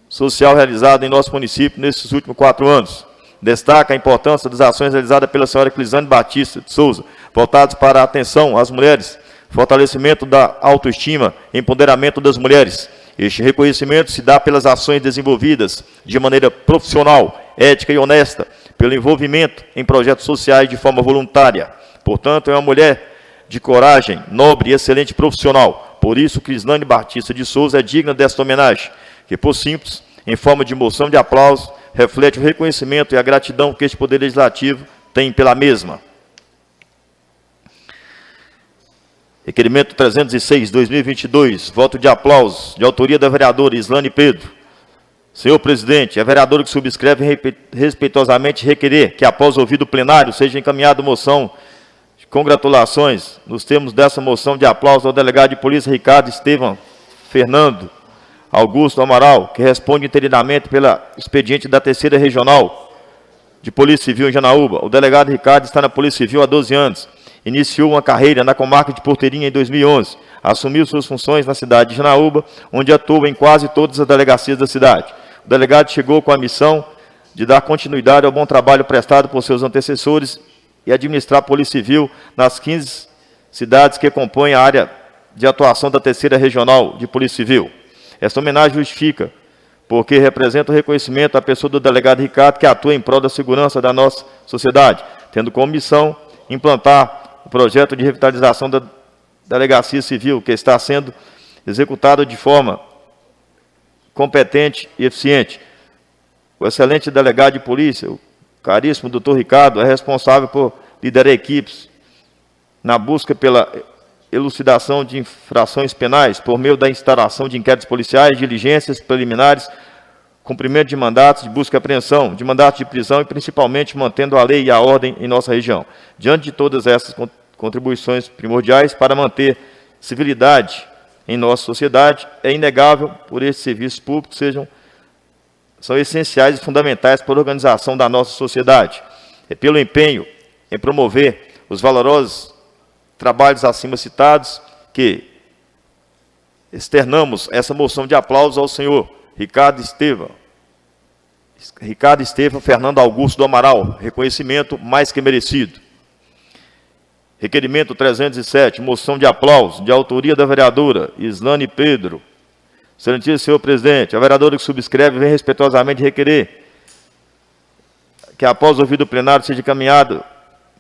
social realizado em nosso município nesses últimos 4 anos. Destaca a importância das ações realizadas pela senhora Crislane Batista de Souza, voltadas para a atenção às mulheres, fortalecimento da autoestima, empoderamento das mulheres. Este reconhecimento se dá pelas ações desenvolvidas de maneira profissional, ética e honesta, pelo envolvimento em projetos sociais de forma voluntária. Portanto, é uma mulher de coragem, nobre e excelente profissional, Por isso, Crislane Batista de Souza é digna desta homenagem, que, por simples, em forma de moção de aplauso, reflete o reconhecimento e a gratidão que este Poder Legislativo tem pela mesma. Requerimento 306/2022, voto de aplauso, de autoria da vereadora Islane Pedro. Senhor presidente, a vereadora que subscreve respeitosamente requerer que, após ouvido o plenário, seja encaminhada moção de congratulações, nos termos dessa moção de aplauso, ao delegado de polícia Ricardo Estevam Fernando Augusto Amaral, que responde interinamente pela expediente da 3ª Regional de Polícia Civil em Janaúba. O delegado Ricardo está na Polícia Civil há 12 anos. Iniciou uma carreira na comarca de Porteirinha em 2011. Assumiu suas funções na cidade de Janaúba, onde atua em quase todas as delegacias da cidade. O delegado chegou com a missão de dar continuidade ao bom trabalho prestado por seus antecessores e administrar a Polícia Civil nas 15 cidades que compõem a área de atuação da 3ª Regional de Polícia Civil. Esta homenagem justifica, porque representa o reconhecimento à pessoa do delegado Ricardo, que atua em prol da segurança da nossa sociedade, tendo como missão implantar o projeto de revitalização da Delegacia Civil, que está sendo executado de forma competente e eficiente. O excelente delegado de polícia, o caríssimo doutor Ricardo, é responsável por liderar equipes na busca pela elucidação de infrações penais, por meio da instalação de inquéritos policiais, diligências preliminares, cumprimento de mandatos de busca e apreensão, de mandatos de prisão e, principalmente, mantendo a lei e a ordem em nossa região. Diante de todas essas contribuições primordiais para manter civilidade em nossa sociedade, é inegável por esses serviços públicos são essenciais e fundamentais para a organização da nossa sociedade. É pelo empenho em promover os valorosos trabalhos acima citados que externamos essa moção de aplauso ao senhor Ricardo Estevam Fernando Augusto do Amaral, reconhecimento mais que merecido. Requerimento 307, moção de aplauso, de autoria da vereadora Islane Pedro. Excelentíssimo senhor presidente, a vereadora que subscreve vem respeitosamente requerer que, após o ouvido do plenário, seja encaminhado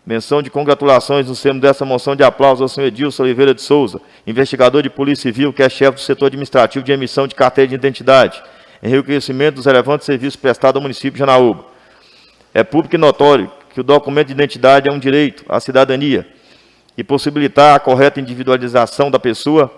menção de congratulações no termo dessa moção de aplauso ao senhor Edilson Oliveira de Souza, investigador de Polícia Civil, que é chefe do setor administrativo de emissão de carteira de identidade, em reconhecimento dos relevantes serviços prestados ao município de Janaúba. É público e notório que o documento de identidade é um direito à cidadania e possibilitar a correta individualização da pessoa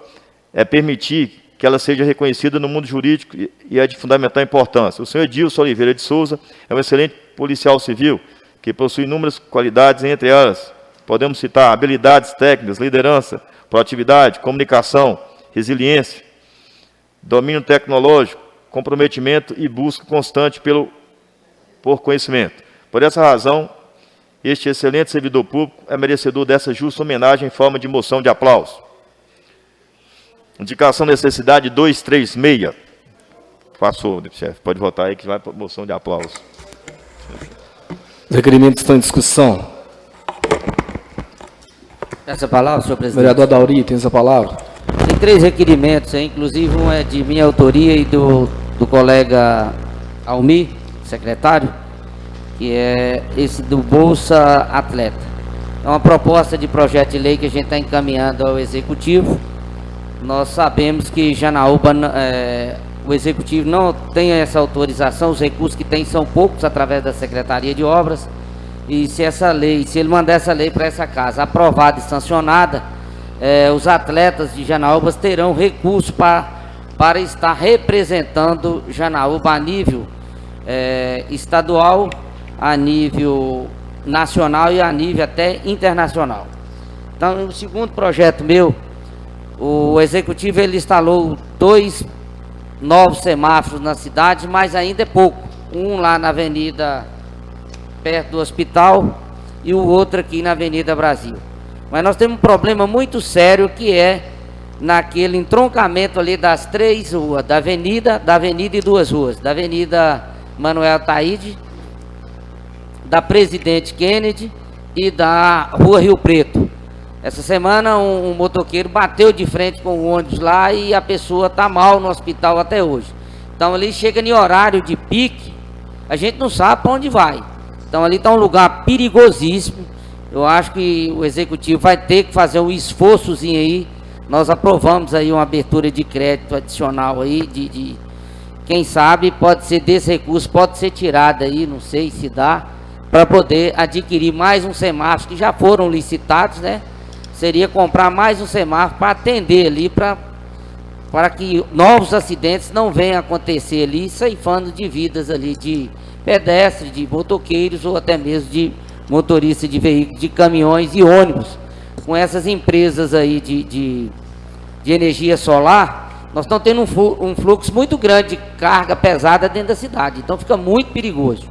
é permitir que ela seja reconhecida no mundo jurídico e é de fundamental importância. O senhor Edilson Oliveira de Souza é um excelente policial civil, que possui inúmeras qualidades, entre elas podemos citar habilidades técnicas, liderança, proatividade, comunicação, resiliência, domínio tecnológico, comprometimento e busca constante por conhecimento. Por essa razão, este excelente servidor público é merecedor dessa justa homenagem em forma de moção de aplauso. Indicação necessidade 236. Passou, chefe. Pode votar aí que vai para moção de aplauso. Os requerimentos estão em discussão. Essa palavra, senhor presidente. Vereador Dauri, tem essa palavra. Tem 3 requerimentos, inclusive um é de minha autoria e do colega Almir, secretário, que é esse do Bolsa Atleta. É uma proposta de projeto de lei que a gente está encaminhando ao Executivo. Nós sabemos que Janaúba, o Executivo não tem essa autorização, os recursos que tem são poucos através da Secretaria de Obras, e se ele mandar essa lei para essa casa aprovada e sancionada, os atletas de Janaúba terão recursos para estar representando Janaúba a nível estadual, a nível nacional e a nível até internacional. Então, o segundo projeto meu, o Executivo ele instalou 2 novos semáforos na cidade, mas ainda é pouco. Um lá na avenida perto do hospital e o outro aqui na Avenida Brasil. Mas nós temos um problema muito sério que é naquele entroncamento ali das 3 ruas, da avenida e 2 ruas, da Avenida Manuel Taide, da Presidente Kennedy e da Rua Rio Preto. Essa semana um motoqueiro bateu de frente com o ônibus lá e a pessoa está mal no hospital até hoje. Então ali chega em horário de pique, a gente não sabe para onde vai. Então ali está um lugar perigosíssimo. Eu acho que o Executivo vai ter que fazer um esforçozinho aí nós aprovamos aí uma abertura de crédito adicional aí, quem sabe pode ser desse recurso, pode ser tirado aí, não sei se dá, para poder adquirir mais um semáforo que já foram licitados, né? Seria comprar mais um semáforo para atender ali, para que novos acidentes não venham a acontecer ali, ceifando de vidas ali de pedestres, de motoqueiros ou até mesmo de motoristas de veículos, de caminhões e ônibus. Com essas empresas aí de energia solar, nós estamos tendo um fluxo muito grande de carga pesada dentro da cidade, então fica muito perigoso.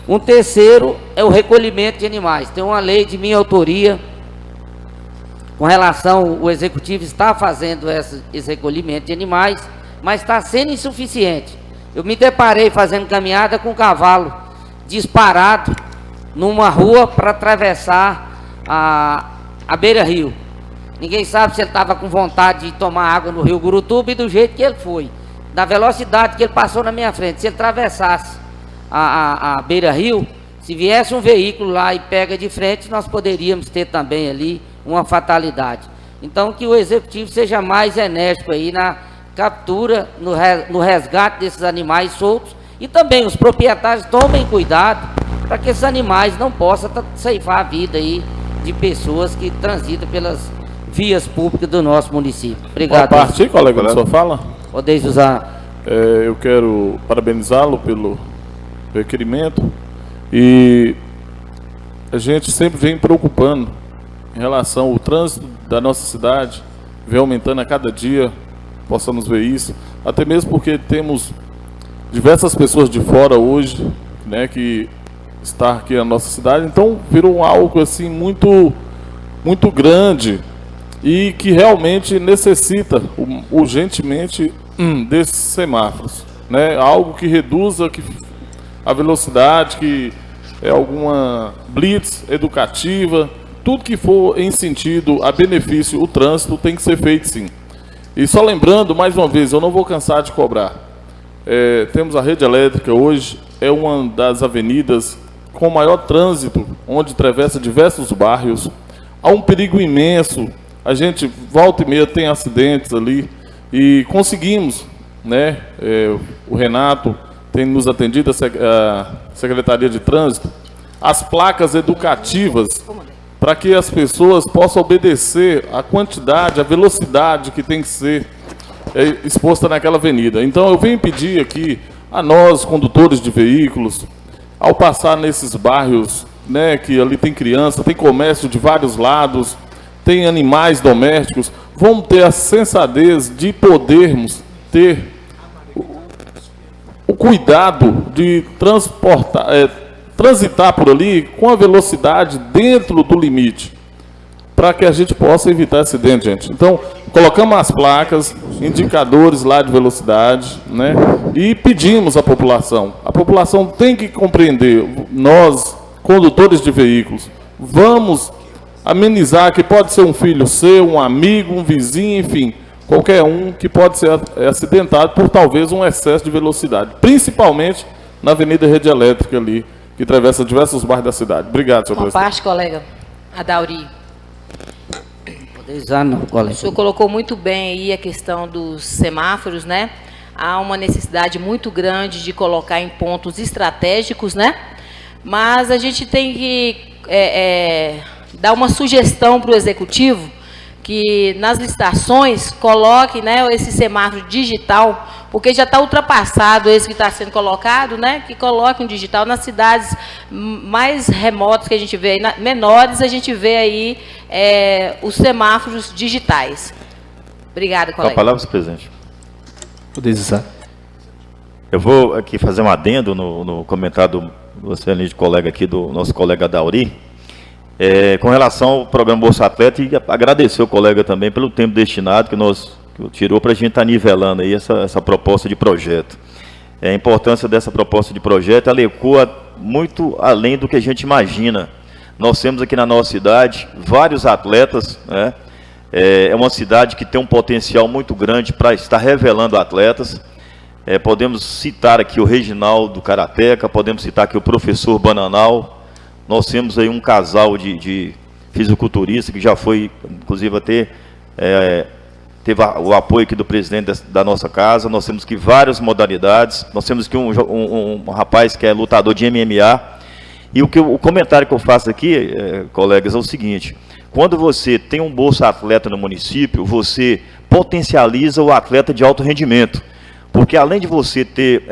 Um terceiro é o recolhimento de animais. Tem uma lei de minha autoria, com relação, o executivo está fazendo esse recolhimento de animais, mas está sendo insuficiente. Eu me deparei fazendo caminhada com um cavalo disparado numa rua para atravessar a beira-rio. Ninguém sabe se ele estava com vontade de tomar água no rio Gurutuba e do jeito que ele foi, da velocidade que ele passou na minha frente. Se ele atravessasse a beira-rio, se viesse um veículo lá e pega de frente, nós poderíamos ter também ali uma fatalidade. Então, que o executivo seja mais enérgico aí na captura, no resgate desses animais soltos, e também os proprietários tomem cuidado para que esses animais não possam ceifar a vida aí de pessoas que transitam pelas vias públicas do nosso município. Obrigado. Pode partir, colega, da sua fala? Pode usar. Eu quero parabenizá-lo pelo requerimento, e a gente sempre vem preocupando em relação ao trânsito da nossa cidade, vem aumentando a cada dia, possamos ver isso, até mesmo porque temos diversas pessoas de fora hoje, né, que está aqui na nossa cidade, então virou algo assim muito grande e que realmente necessita urgentemente desses semáforos, né, algo que reduza a velocidade, que é alguma blitz educativa, tudo que for em sentido a benefício o trânsito tem que ser feito sim. E só lembrando, mais uma vez, eu não vou cansar de cobrar. Temos a rede elétrica hoje, é uma das avenidas com maior trânsito, onde atravessa diversos bairros. Há um perigo imenso, a gente volta e meia tem acidentes ali, e conseguimos, né, o Renato tem nos atendido, a Secretaria de Trânsito, as placas educativas, para que as pessoas possam obedecer a quantidade, a velocidade que tem que ser exposta naquela avenida. Então eu venho pedir aqui a nós, condutores de veículos, ao passar nesses bairros, né, que ali tem criança, tem comércio de vários lados, tem animais domésticos, vamos ter a sensatez de podermos ter o cuidado de transitar por ali com a velocidade dentro do limite, para que a gente possa evitar acidente, gente. Então, colocamos as placas, indicadores lá de velocidade, né? E pedimos à população. A população tem que compreender, nós, condutores de veículos, vamos amenizar, que pode ser um filho seu, um amigo, um vizinho, enfim, qualquer um que pode ser acidentado por talvez um excesso de velocidade, principalmente na Avenida Rede Elétrica ali, que atravessa diversos bairros da cidade. Obrigado, senhor presidente. Parte, colega Adauri. O senhor colocou muito bem aí a questão dos semáforos, né? Há uma necessidade muito grande de colocar em pontos estratégicos, né? Mas a gente tem que dar uma sugestão para o executivo que nas licitações coloque, né, esse semáforo digital, porque já está ultrapassado esse que está sendo colocado, né, que coloque um digital nas cidades mais remotas que a gente vê, menores, a gente vê aí os semáforos digitais. Obrigada, colega. Com a palavra, senhor presidente. Poder. Eu vou aqui fazer um adendo no comentário do excelente colega aqui, do nosso colega Adauri, com relação ao programa Bolsa Atleta, e agradecer o colega também pelo tempo destinado que tirou para a gente estar nivelando aí essa proposta de projeto. A importância dessa proposta de projeto, ela ecoa muito além do que a gente imagina. Nós temos aqui na nossa cidade vários atletas, né? É uma cidade que tem um potencial muito grande para estar revelando atletas. Podemos citar aqui o Reginaldo Karateca, podemos citar aqui o professor Bananal. Nós temos aí um casal de fisiculturista que já foi, inclusive, até teve o apoio aqui do presidente da nossa casa. Nós temos aqui várias modalidades. Nós temos aqui um rapaz que é lutador de MMA. E o comentário que eu faço aqui, colegas, é o seguinte: quando você tem um Bolsa Atleta no município, você potencializa o atleta de alto rendimento. Porque além de você ter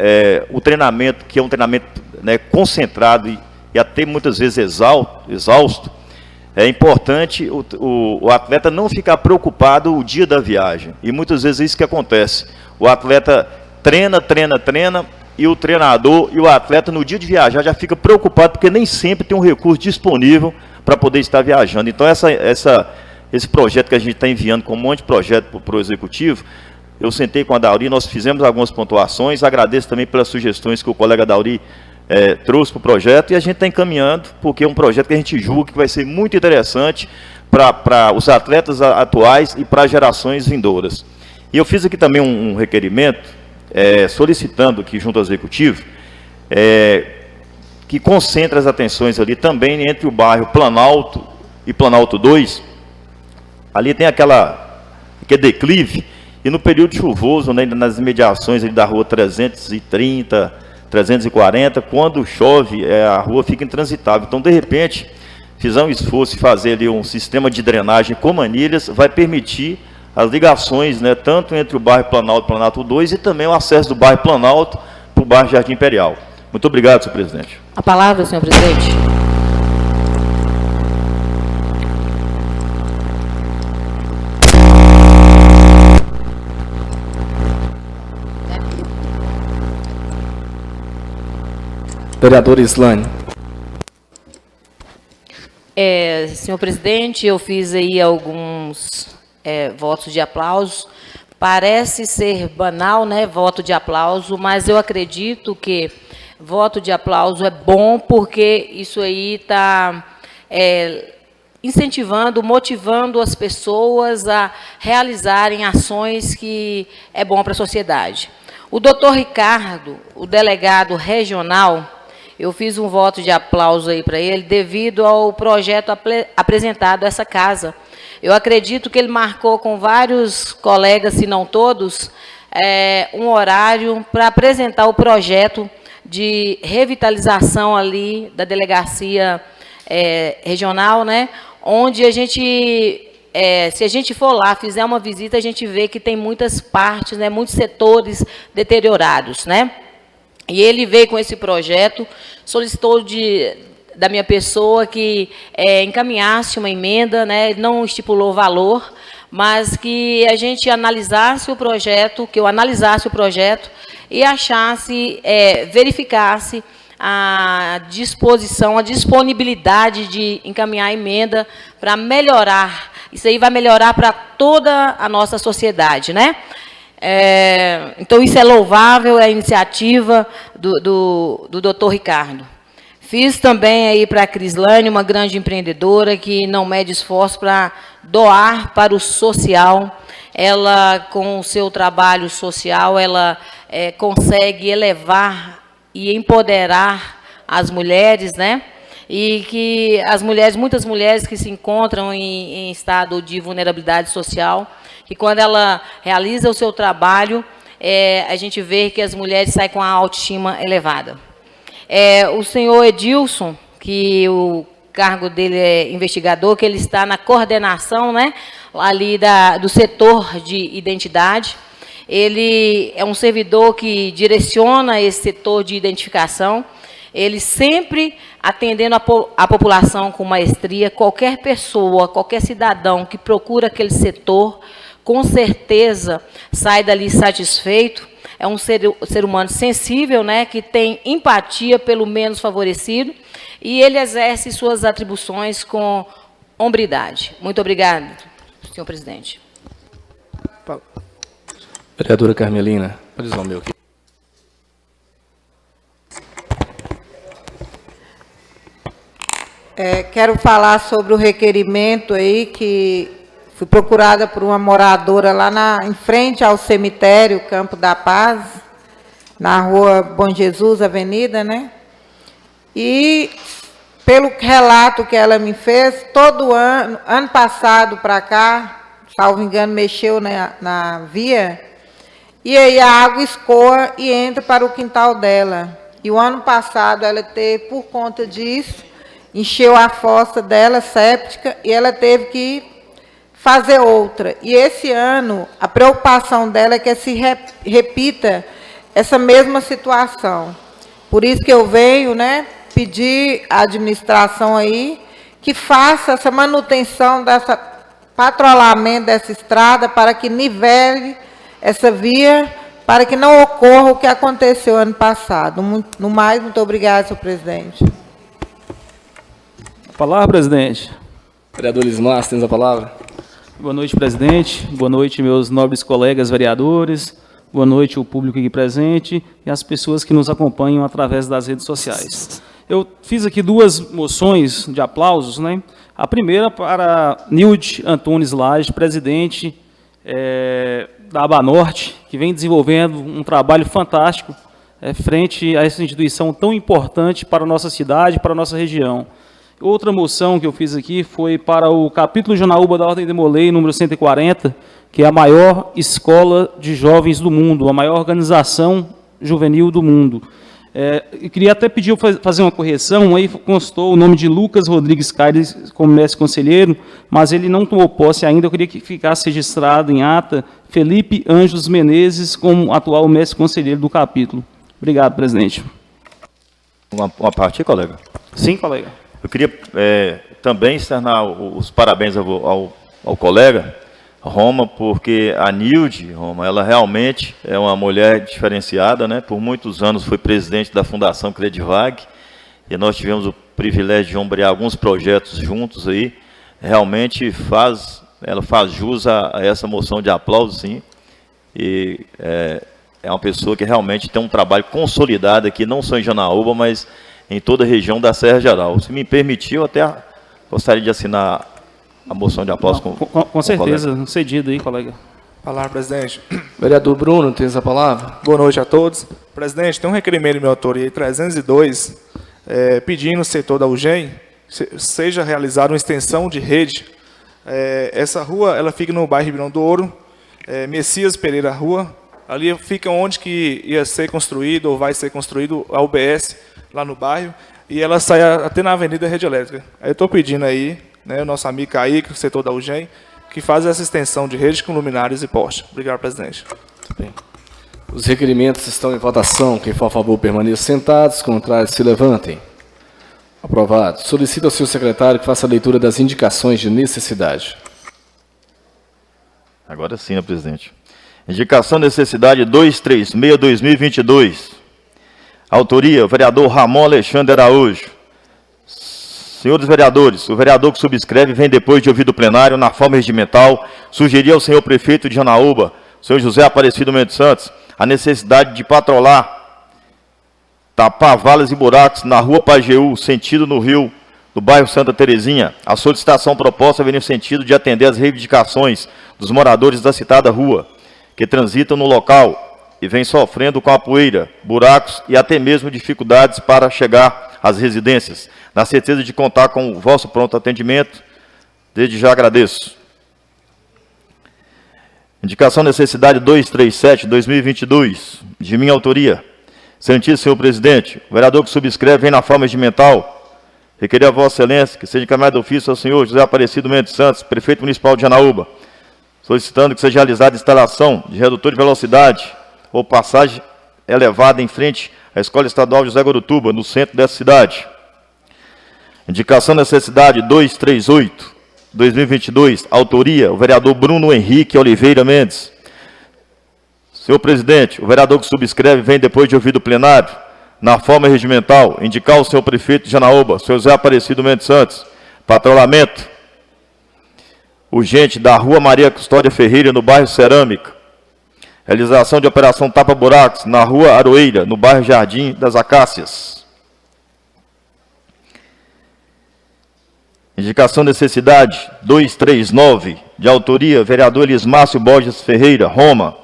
o treinamento, que é um treinamento, né, concentrado e até muitas vezes exausto, é importante o atleta não ficar preocupado o dia da viagem. E muitas vezes é isso que acontece. O atleta treina, e o treinador e o atleta no dia de viajar já fica preocupado, porque nem sempre tem um recurso disponível para poder estar viajando. Então esse projeto que a gente está enviando com um monte de projeto para o Executivo, eu sentei com a Dauri, nós fizemos algumas pontuações, agradeço também pelas sugestões que o colega Dauri trouxe para o projeto, e a gente está encaminhando, porque é um projeto que a gente julga que vai ser muito interessante para os atletas atuais e para as gerações vindouras. E eu fiz aqui também um requerimento, solicitando aqui junto ao Executivo, que concentre as atenções ali também entre o bairro Planalto e Planalto 2. Ali tem aquele declive, e no período chuvoso, né, nas imediações ali da rua 330, 340, quando chove, a rua fica intransitável. Então, de repente, fizer um esforço e fazer ali um sistema de drenagem com manilhas, vai permitir as ligações, né, tanto entre o bairro Planalto e Planalto 2 e também o acesso do bairro Planalto para o bairro Jardim Imperial. Muito obrigado, senhor presidente. A palavra, senhor presidente. Vereadora Islane. Senhor presidente, eu fiz aí alguns votos de aplauso. Parece ser banal, né, voto de aplauso, mas eu acredito que voto de aplauso é bom, porque isso aí está incentivando, motivando as pessoas a realizarem ações que é bom para a sociedade. O doutor Ricardo, o delegado regional, eu fiz um voto de aplauso aí para ele, devido ao projeto apresentado a essa casa. Eu acredito que ele marcou com vários colegas, se não todos, um horário para apresentar o projeto de revitalização ali da delegacia regional, né? Onde a gente, se a gente for lá, fizer uma visita, a gente vê que tem muitas partes, né, muitos setores deteriorados, né? E ele veio com esse projeto, solicitou da minha pessoa que encaminhasse uma emenda, né, não estipulou valor, mas que a gente analisasse o projeto, que eu analisasse o projeto e achasse, verificasse a disposição, a disponibilidade de encaminhar a emenda para melhorar. Isso aí vai melhorar para toda a nossa sociedade, né? Então, isso é louvável, é a iniciativa do doutor Ricardo. Fiz também aí para a Crislane, uma grande empreendedora que não mede esforço para doar para o social. Ela, com o seu trabalho social, ela consegue elevar e empoderar as mulheres, né? E que as mulheres, muitas mulheres que se encontram em estado de vulnerabilidade social, que quando ela realiza o seu trabalho, a gente vê que as mulheres saem com a autoestima elevada. O senhor Edilson, que o cargo dele é investigador, que ele está na coordenação, né, ali do setor de identidade. Ele é um servidor que direciona esse setor de identificação. Ele sempre atendendo a população com maestria. Qualquer pessoa, qualquer cidadão que procura aquele setor, com certeza sai dali satisfeito. É um ser humano sensível, né, que tem empatia pelo menos favorecido, e ele exerce suas atribuições com hombridade. Muito obrigado, senhor presidente. Vereadora Carmelina, pode usar o meu aqui. Quero falar sobre o requerimento aí que fui procurada por uma moradora lá em frente ao cemitério Campo da Paz, na rua Bom Jesus, avenida, né? E, pelo relato que ela me fez, todo ano passado para cá, salvo engano, mexeu na via, e aí a água escoa e entra para o quintal dela. E o ano passado ela teve, por conta disso, encheu a fossa dela, séptica, e ela teve que fazer outra. E esse ano, a preocupação dela é que se repita essa mesma situação. Por isso que eu venho, né, pedir à administração aí que faça essa manutenção, dessa patrulhamento dessa estrada, para que nivele essa via, para que não ocorra o que aconteceu ano passado. No mais, muito obrigada, senhor presidente. Palavra, presidente. Vereador Lismar, tens a palavra. Boa noite, presidente. Boa noite, meus nobres colegas vereadores. Boa noite, o público aqui presente e as pessoas que nos acompanham através das redes sociais. Eu fiz aqui 2 moções de aplausos, né? A primeira para Nilde Antunes Lage, presidente da Abanorte, que vem desenvolvendo um trabalho fantástico frente a essa instituição tão importante para a nossa cidade, para a nossa região. Outra moção que eu fiz aqui foi para o capítulo Janaúba da Ordem de Molay, número 140, que é a maior escola de jovens do mundo, a maior organização juvenil do mundo. Eu queria até pedir fazer uma correção, aí constou o nome de Lucas Rodrigues Caires como mestre conselheiro, mas ele não tomou posse ainda, eu queria que ficasse registrado em ata Felipe Anjos Menezes como atual mestre conselheiro do capítulo. Obrigado, presidente. Uma parte, colega? Sim, colega. Eu queria também externar os parabéns ao colega Roma, porque a Nilde, Roma, ela realmente é uma mulher diferenciada, né? Por muitos anos foi presidente da Fundação Credivag, e nós tivemos o privilégio de ombrear alguns projetos juntos aí. Realmente ela faz jus a essa moção de aplauso, sim, e é uma pessoa que realmente tem um trabalho consolidado aqui, não só em Janaúba, mas em toda a região da Serra Geral. Se me permitir, eu até gostaria de assinar a moção de aplauso com certeza, cedido aí, colega. Palavra, presidente. Vereador Bruno, tens a palavra. Boa noite a todos. Presidente, tem um requerimento de minha autoria, 302, pedindo no setor da UGEM, seja realizada uma extensão de rede. Essa rua, ela fica no bairro Ribeirão do Ouro, Messias Pereira Rua, ali fica onde que ia ser construído, ou vai ser construído, a UBS, lá no bairro, e ela sai até na Avenida Rede Elétrica. Aí eu estou pedindo aí, né, o nosso amigo Kaique, o setor da UGEM, que faz essa extensão de rede com luminárias e postes. Obrigado, presidente. Muito bem. Os requerimentos estão em votação. Quem for a favor, permaneça sentados. Contrários, se levantem. Aprovado. Solicito ao senhor secretário que faça a leitura das indicações de necessidade. Agora sim, né, presidente. Indicação de necessidade 236/2022. Autoria, o vereador Ramon Alexandre Araújo. Senhores vereadores, o vereador que subscreve vem depois de ouvido o plenário, na forma regimental, sugerir ao senhor prefeito de Janaúba, senhor José Aparecido Mendes Santos, a necessidade de patrolar, tapar valas e buracos na rua Pajeú, sentido no rio, do bairro Santa Terezinha. A solicitação proposta vem no sentido de atender às reivindicações dos moradores da citada rua, que transitam no local e vêm sofrendo com a poeira, buracos e até mesmo dificuldades para chegar às residências. Na certeza de contar com o vosso pronto atendimento, desde já agradeço. Indicação necessidade 237/2022, de minha autoria. Excelentíssimo senhor presidente, o vereador que subscreve vem na forma regimental, requerer a vossa excelência que seja encaminhado ofício ao senhor José Aparecido Mendes Santos, prefeito municipal de Janaúba, solicitando que seja realizada a instalação de redutor de velocidade ou passagem elevada em frente à Escola Estadual José Gorutuba, no centro dessa cidade. Indicação necessidade 238/2022, autoria, o vereador Bruno Henrique Oliveira Mendes. Senhor presidente, o vereador que subscreve vem depois de ouvido o plenário, na forma regimental, indicar ao senhor prefeito de Janaúba, senhor José Aparecido Mendes Santos, patrulhamento urgente da rua Maria Custódia Ferreira, no bairro Cerâmica. Realização de operação tapa-buracos na rua Aroeira, no bairro Jardim das Acácias. Indicação necessidade 239, de autoria, vereador Elismácio Borges Ferreira, Roma.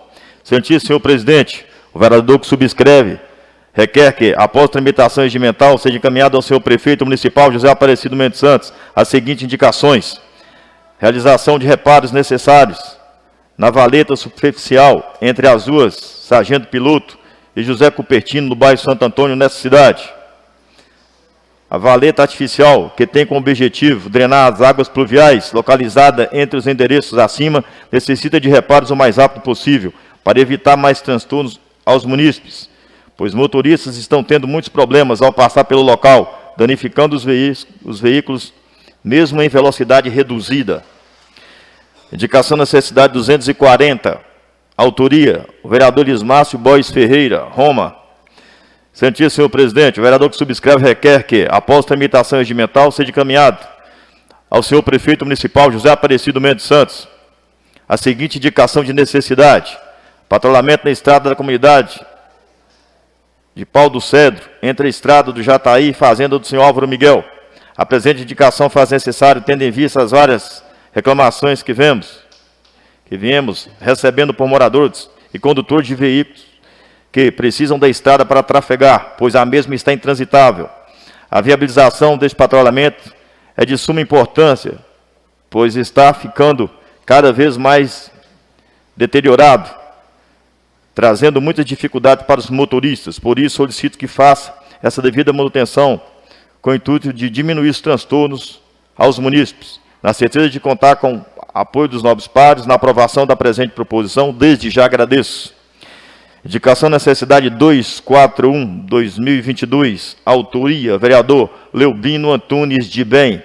Excelentíssimo senhor presidente, o vereador que subscreve requer que, após tramitação regimental, seja encaminhado ao senhor prefeito municipal José Aparecido Mendes Santos as seguintes indicações. realização de reparos necessários na valeta superficial entre as ruas Sargento Piloto e José Cupertino, no bairro Santo Antônio, nessa cidade. A valeta artificial, que tem como objetivo drenar as águas pluviais, localizada entre os endereços acima, necessita de reparos o mais rápido possível, para evitar mais transtornos aos munícipes, pois motoristas estão tendo muitos problemas ao passar pelo local, danificando os veículos, mesmo em velocidade reduzida. Indicação da necessidade 240, autoria, o vereador Lismácio Bois Ferreira, Roma. Excelentíssimo senhor presidente, o vereador que subscreve requer que, após tramitação regimental, seja encaminhado ao senhor prefeito municipal José Aparecido Mendes Santos a seguinte indicação de necessidade: patrulhamento na estrada da comunidade de Pau do Cedro, entre a estrada do Jataí e fazenda do senhor Álvaro Miguel. A presente indicação faz necessário, tendo em vista as várias reclamações que viemos recebendo por moradores e condutores de veículos que precisam da estrada para trafegar, pois a mesma está intransitável. A viabilização deste patrulhamento é de suma importância, pois está ficando cada vez mais deteriorado, trazendo muita dificuldade para os motoristas. Por isso, solicito que faça essa devida manutenção, com o intuito de diminuir os transtornos aos munícipes, na certeza de contar com o apoio dos nobres pares na aprovação da presente proposição. Desde já agradeço. Indicação da necessidade 241/2022, autoria, vereador Leubino Antunes de Bem.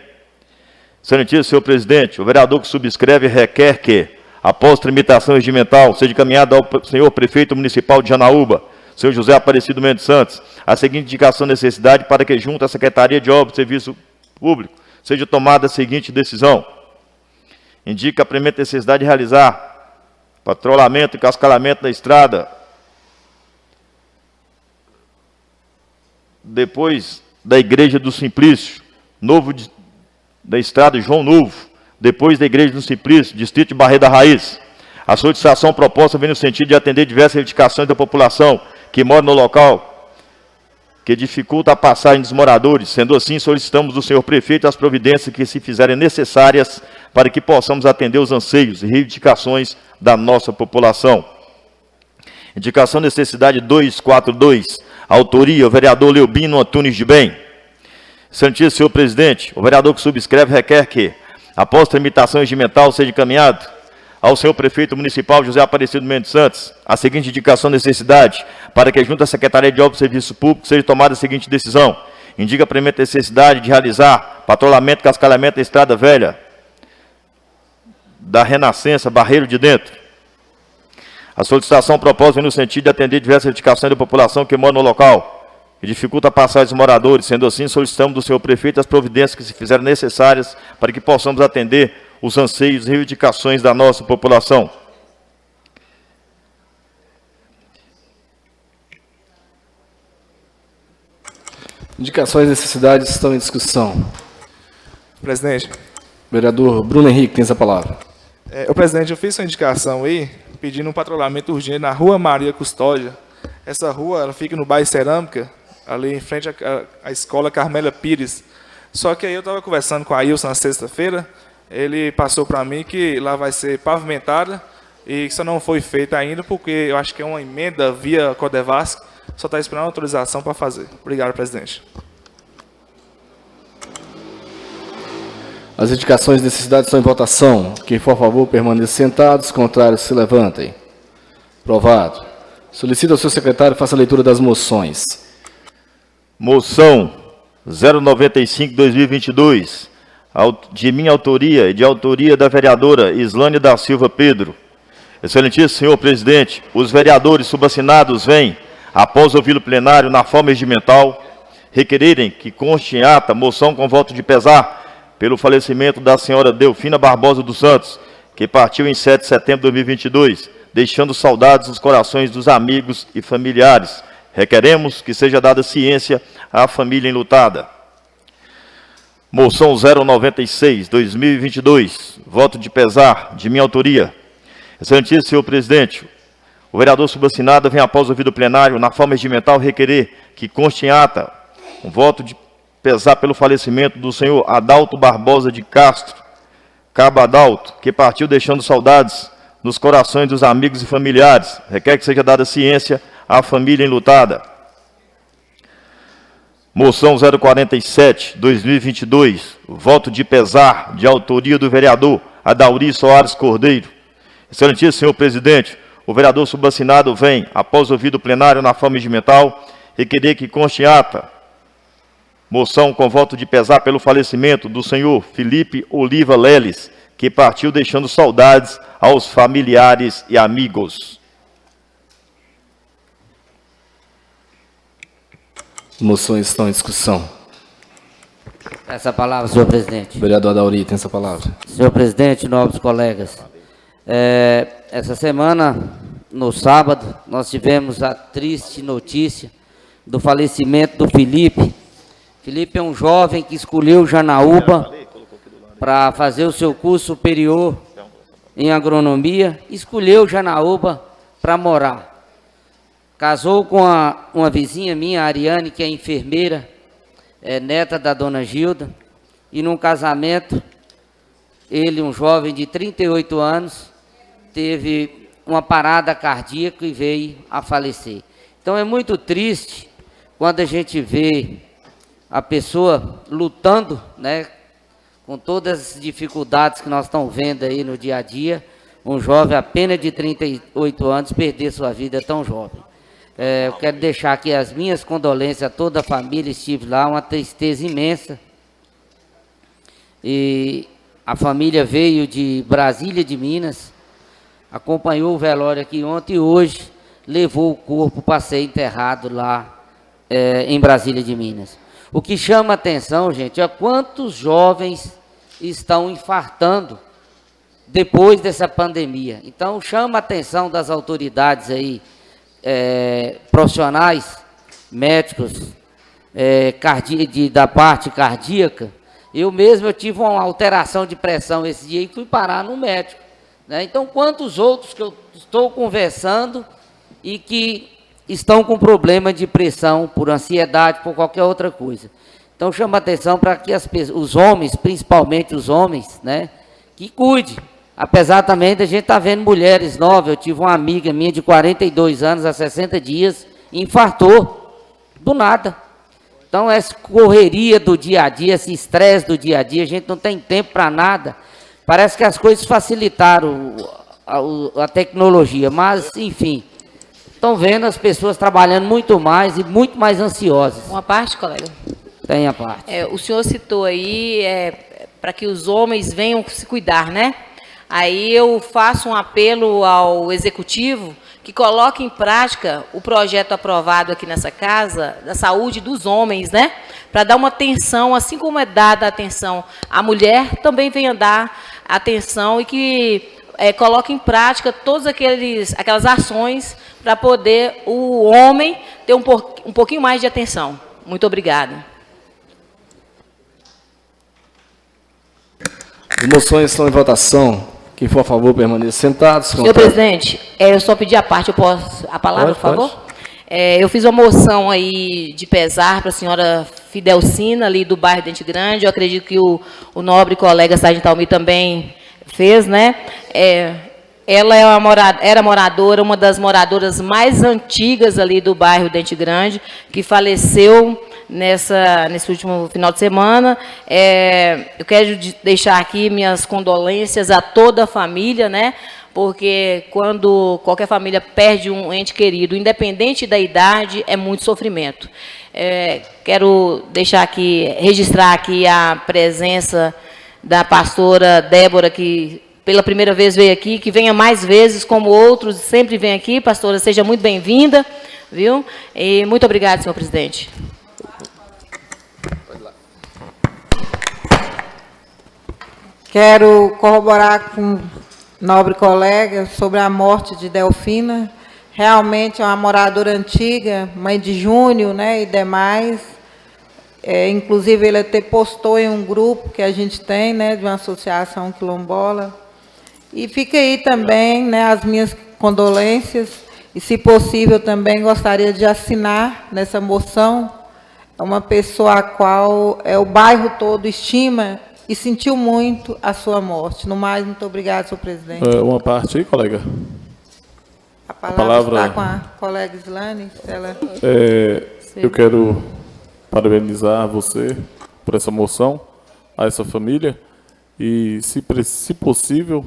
Excelentíssimo senhor presidente, o vereador que subscreve requer que, após tramitação regimental, seja encaminhado ao senhor prefeito municipal de Janaúba, senhor José Aparecido Mendes Santos, a seguinte indicação de necessidade para que, junto à Secretaria de Obras e Serviço Público, seja tomada a seguinte decisão. Indica a primeira necessidade de realizar patrulhamento e cascalamento da estrada depois da Igreja do Simplício, da estrada João Novo, depois da Igreja do Simplício, distrito de Barreira da Raiz. A solicitação proposta vem no sentido de atender diversas reivindicações da população que mora no local, que dificulta a passagem dos moradores. Sendo assim, solicitamos do senhor prefeito as providências que se fizerem necessárias para que possamos atender os anseios e reivindicações da nossa população. Indicação necessidade 242, autoria, o vereador Leubino Antunes de Bem. Excelentíssimo senhor presidente, o vereador que subscreve requer que, após tramitação regimental, seja encaminhado ao senhor prefeito municipal José Aparecido Mendes Santos a seguinte indicação de necessidade, para que, junto à Secretaria de Obras e Serviço Público, seja tomada a seguinte decisão. Indica a primeira necessidade de realizar patrulhamento e cascalhamento da estrada velha da Renascença, Barreiro de Dentro. A solicitação proposta vem no sentido de atender diversas reivindicações da população que mora no local, que dificulta a passagem dos moradores. Sendo assim, solicitamos do senhor prefeito as providências que se fizerem necessárias para que possamos atender os anseios e reivindicações da nossa população. Indicações e necessidades estão em discussão. Presidente. Vereador Bruno Henrique, tem essa palavra. Presidente, eu fiz uma indicação aí, pedindo um patrulhamento urgente na Rua Maria Custódia. Essa rua, ela fica no bairro Cerâmica, ali em frente à escola Carmélia Pires. Só que aí eu estava conversando com a Ilson na sexta-feira, ele passou para mim que lá vai ser pavimentada e isso não foi feito ainda, porque eu acho que é uma emenda via Codevasc, só está esperando a autorização para fazer. Obrigado, presidente. As indicações e necessidades estão em votação. Quem for a favor, permaneça sentado. Os contrários, se levantem. Aprovado. Solicito ao senhor secretário que faça a leitura das moções. Moção 095/2022, de minha autoria e de autoria da vereadora Islane da Silva Pedro. Excelentíssimo senhor presidente, os vereadores subassinados vêm, após ouvir o plenário na forma regimental, requererem que conste em ata moção com voto de pesar pelo falecimento da senhora Delfina Barbosa dos Santos, que partiu em 7 de setembro de 2022, deixando saudades nos corações dos amigos e familiares. Requeremos que seja dada ciência à família enlutada. Moção 096/2022, voto de pesar, de minha autoria. Excelentíssimo senhor presidente, o vereador subassinado vem, após ouvir o plenário, na forma regimental, requerer que conste em ata um voto de pesar pelo falecimento do senhor Adalto Barbosa de Castro, Cabo Adalto, que partiu deixando saudades nos corações dos amigos e familiares. Requer que seja dada ciência à família enlutada. Moção 047, 2022, voto de pesar, de autoria do vereador Adauri Soares Cordeiro. Excelentíssimo senhor presidente, o vereador subassínado vem, após ouvido o plenário na forma regimental, requerer que conste em ata moção com voto de pesar pelo falecimento do senhor Felipe Oliva Leles, que partiu deixando saudades aos familiares e amigos. Moções estão em discussão. Essa palavra, senhor presidente. Vereador Adauri, tem essa palavra. Senhor presidente, nobres colegas, essa semana, no sábado, nós tivemos a triste notícia do falecimento do Felipe. Felipe é um jovem que escolheu Janaúba para fazer o seu curso superior em agronomia, escolheu Janaúba para morar. Casou com uma vizinha minha, a Ariane, que é enfermeira, neta da dona Gilda, e num casamento, ele, um jovem de 38 anos, teve uma parada cardíaca e veio a falecer. Então é muito triste quando a gente vê a pessoa lutando, né, com todas as dificuldades que nós estamos vendo aí no dia a dia, um jovem apenas de 38 anos perder sua vida tão jovem. Eu quero deixar aqui as minhas condolências a toda a família, estive lá, uma tristeza imensa. E a família veio de Brasília, de Minas, acompanhou o velório aqui ontem e hoje levou o corpo para ser enterrado lá em Brasília de Minas. O que chama a atenção, gente, é quantos jovens estão infartando depois dessa pandemia. Então, chama a atenção das autoridades aí, profissionais, médicos, da parte cardíaca. Eu mesmo tive uma alteração de pressão esse dia e fui parar no médico, né? Então, quantos outros que eu estou conversando e que estão com problema de pressão, por ansiedade, por qualquer outra coisa. Então, chama a atenção para que os homens, principalmente os homens, né, que cuide. Apesar também da gente estar vendo mulheres novas. Eu tive uma amiga minha de 42 anos, há 60 dias, infartou, do nada. Então, essa correria do dia a dia, esse estresse do dia a dia, a gente não tem tempo para nada. Parece que as coisas facilitaram a tecnologia, mas, enfim, estão vendo as pessoas trabalhando muito mais e muito mais ansiosas. Uma parte, colega? Tem a parte. O senhor citou aí para que os homens venham se cuidar, né? Aí eu faço um apelo ao executivo que coloque em prática o projeto aprovado aqui nessa casa da saúde dos homens, né? Para dar uma atenção, assim como é dada a atenção à mulher, também venha dar atenção e que coloque em prática todas aquelas ações para poder o homem ter um pouquinho mais de atenção. Muito obrigada. As moções estão em votação. Quem for a favor, permaneça sentado. Senhor presidente, eu só pedi a parte, eu posso a palavra, por favor? Eu fiz uma moção aí de pesar para a senhora Fidelcina, ali do bairro Dente Grande. Eu acredito que o nobre colega Sargento Almir também fez, né? Ela era moradora, uma das moradoras mais antigas ali do bairro Dente Grande, que faleceu nesse último final de semana. Eu quero deixar aqui minhas condolências a toda a família, né? Porque quando qualquer família perde um ente querido, independente da idade, é muito sofrimento. Quero deixar aqui, registrar aqui a presença da pastora Débora, que pela primeira vez veio aqui, que venha mais vezes, como outros sempre vem aqui. Pastora, seja muito bem-vinda, viu? E muito obrigada, senhor presidente. Quero corroborar com o nobre colega sobre a morte de Delfina. Realmente é uma moradora antiga, mãe de Júnior, né, e demais. Inclusive, ele até postou em um grupo que a gente tem, né, de uma associação quilombola. E fica aí também, né, as minhas condolências. E, se possível, também gostaria de assinar nessa moção. É uma pessoa a qual o bairro todo estima e sentiu muito a sua morte. No mais, muito obrigada, senhor presidente. Uma parte aí, colega. A palavra está com a colega Islane. Eu quero parabenizar você por essa moção, a essa família, e, se possível,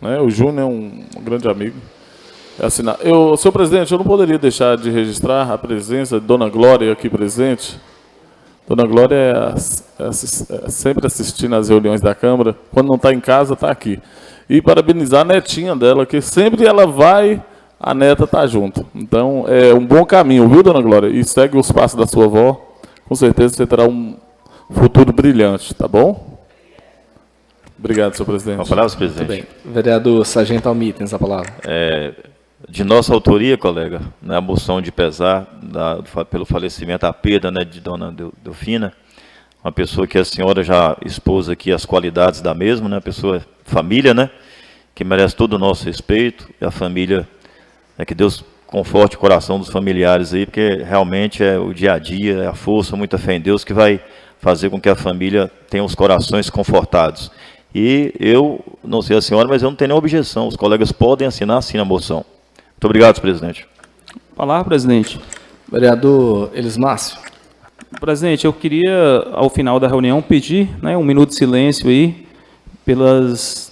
né, o Júnior é um grande amigo, assinar. Senhor presidente, eu não poderia deixar de registrar a presença de Dona Glória aqui presente. Dona Glória é sempre assistindo às reuniões da Câmara. Quando não está em casa, está aqui. E parabenizar a netinha dela, que sempre ela vai, a neta está junto. Então, é um bom caminho, viu, Dona Glória? E segue os passos da sua avó. Com certeza você terá um futuro brilhante, tá bom? Obrigado, senhor presidente. Com a palavra, senhor presidente. Muito bem. Vereador Sargento Almir, tem essa palavra. De nossa autoria, colega, na moção de pesar pelo falecimento, a perda, né, de Dona Delfina, uma pessoa que a senhora já expôs aqui as qualidades da mesma, né, pessoa, família, né, que merece todo o nosso respeito, e a família, né, que Deus conforte o coração dos familiares aí, porque realmente é o dia a dia, é a força, muita fé em Deus que vai fazer com que a família tenha os corações confortados. E eu, não sei a senhora, mas eu não tenho nenhuma objeção, os colegas podem assinar sim a moção. Muito obrigado, senhor presidente. Palavra, presidente. Vereador Elismárcio. Presidente, eu queria, ao final da reunião, pedir, né, um minuto de silêncio aí, pelas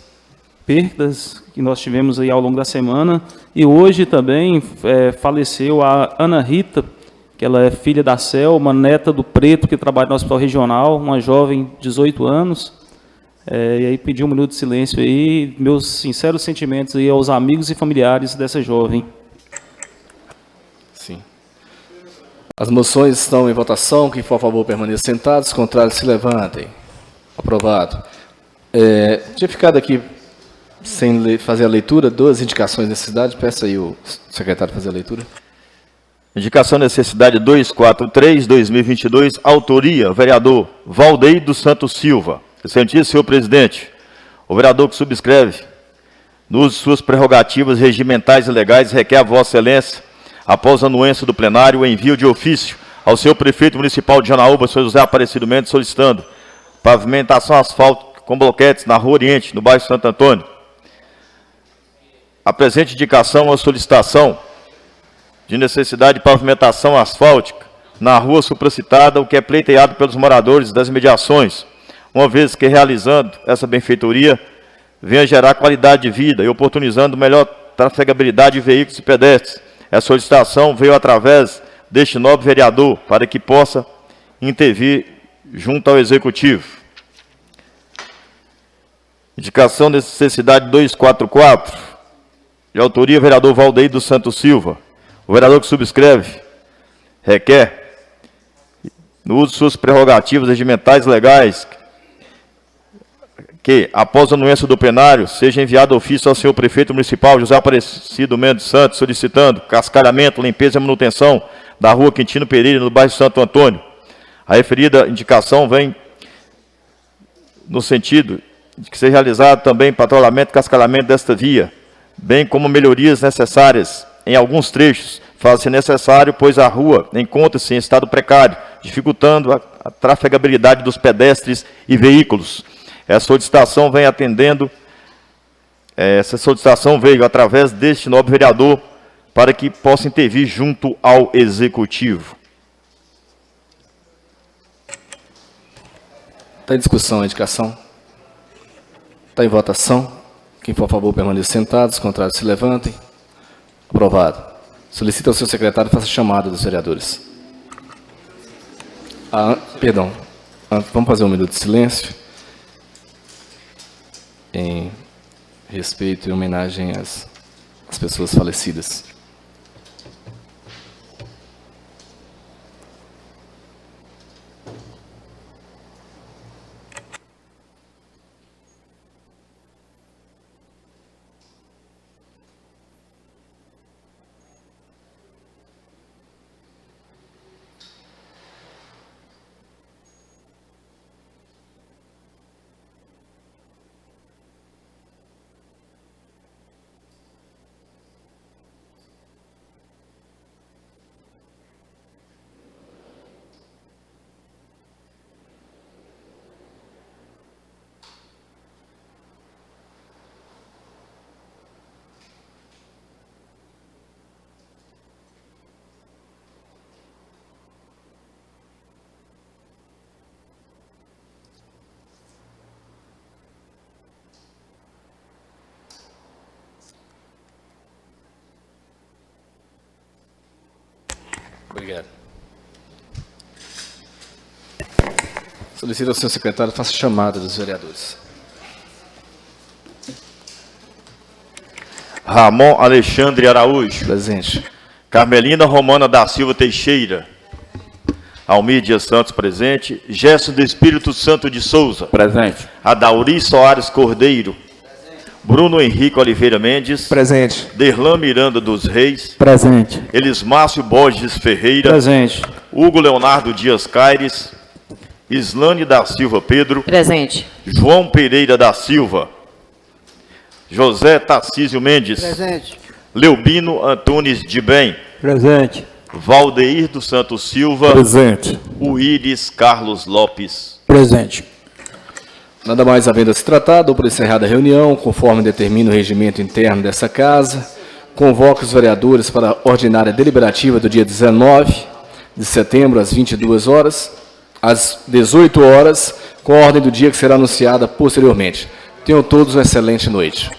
perdas que nós tivemos aí ao longo da semana. E hoje também faleceu a Ana Rita, que ela é filha da Selma, neta do Preto, que trabalha no Hospital Regional, uma jovem de 18 anos. E aí pedir um minuto de silêncio aí, meus sinceros sentimentos aí aos amigos e familiares dessa jovem. Sim. As moções estão em votação. Quem for a favor permaneça sentado, os contrários se levantem. Aprovado. Tinha ficado aqui sem fazer a leitura, 2 indicações de necessidade. Peço aí o secretário fazer a leitura. Indicação de necessidade 243, 2022, autoria, vereador Valdeir dos Santos Silva. Excelentíssimo senhor presidente, o vereador que subscreve, no uso de suas prerrogativas regimentais e legais, requer a vossa excelência, após a anuência do plenário, o envio de ofício ao senhor prefeito municipal de Janaúba, senhor José Aparecido Mendes, solicitando pavimentação asfáltica com bloquetes na Rua Oriente, no bairro Santo Antônio. A presente indicação é uma solicitação de necessidade de pavimentação asfáltica na rua supracitada, o que é pleiteado pelos moradores das imediações, uma vez que realizando essa benfeitoria, venha gerar qualidade de vida e oportunizando melhor trafegabilidade de veículos e pedestres. Essa solicitação veio através deste nobre vereador, para que possa intervir junto ao Executivo. Indicação de necessidade 244, de autoria vereador Valdeir dos Santos Silva. O vereador que subscreve requer, no uso de suas prerrogativas regimentais legais, que, após a anuência do plenário, seja enviado ofício ao senhor prefeito municipal José Aparecido Mendes Santos, solicitando cascalhamento, limpeza e manutenção da rua Quintino Pereira, no bairro Santo Antônio. A referida indicação vem no sentido de que seja realizado também patrulhamento e cascalhamento desta via, bem como melhorias necessárias em alguns trechos, faz-se necessário, pois a rua encontra-se em estado precário, dificultando a trafegabilidade dos pedestres e veículos. Essa solicitação vem atendendo, essa solicitação veio através deste nobre vereador para que possa intervir junto ao Executivo. Está em discussão a indicação? Está em votação? Quem for a favor permaneça sentado, os contrários se levantem. Aprovado. Solicita ao seu secretário faça chamada dos vereadores. Perdão. Vamos fazer um minuto de silêncio. Em respeito e homenagem às pessoas falecidas. Obrigado. Solicito ao senhor secretário, faça chamada dos vereadores. Ramon Alexandre Araújo. Presente. Carmelina Romana da Silva Teixeira. Almir Dias Santos, presente. Gerson do Espírito Santo de Souza. Presente. Adauri Soares Cordeiro. Bruno Henrique Oliveira Mendes. Presente. Derlan Miranda dos Reis. Presente. Elismácio Borges Ferreira. Presente. Hugo Leonardo Dias Caires. Islane da Silva Pedro. Presente. João Pereira da Silva. José Tarcísio Mendes. Presente. Leubino Antunes de Bem. Presente. Valdeir dos Santos Silva. Presente. Uíris Carlos Lopes. Presente. Nada mais havendo a se tratar, dou por encerrada a reunião, conforme determina o regimento interno dessa casa. Convoco os vereadores para a ordinária deliberativa do dia 19 de setembro, às 22 horas, às 18 horas, com a ordem do dia que será anunciada posteriormente. Tenham todos uma excelente noite.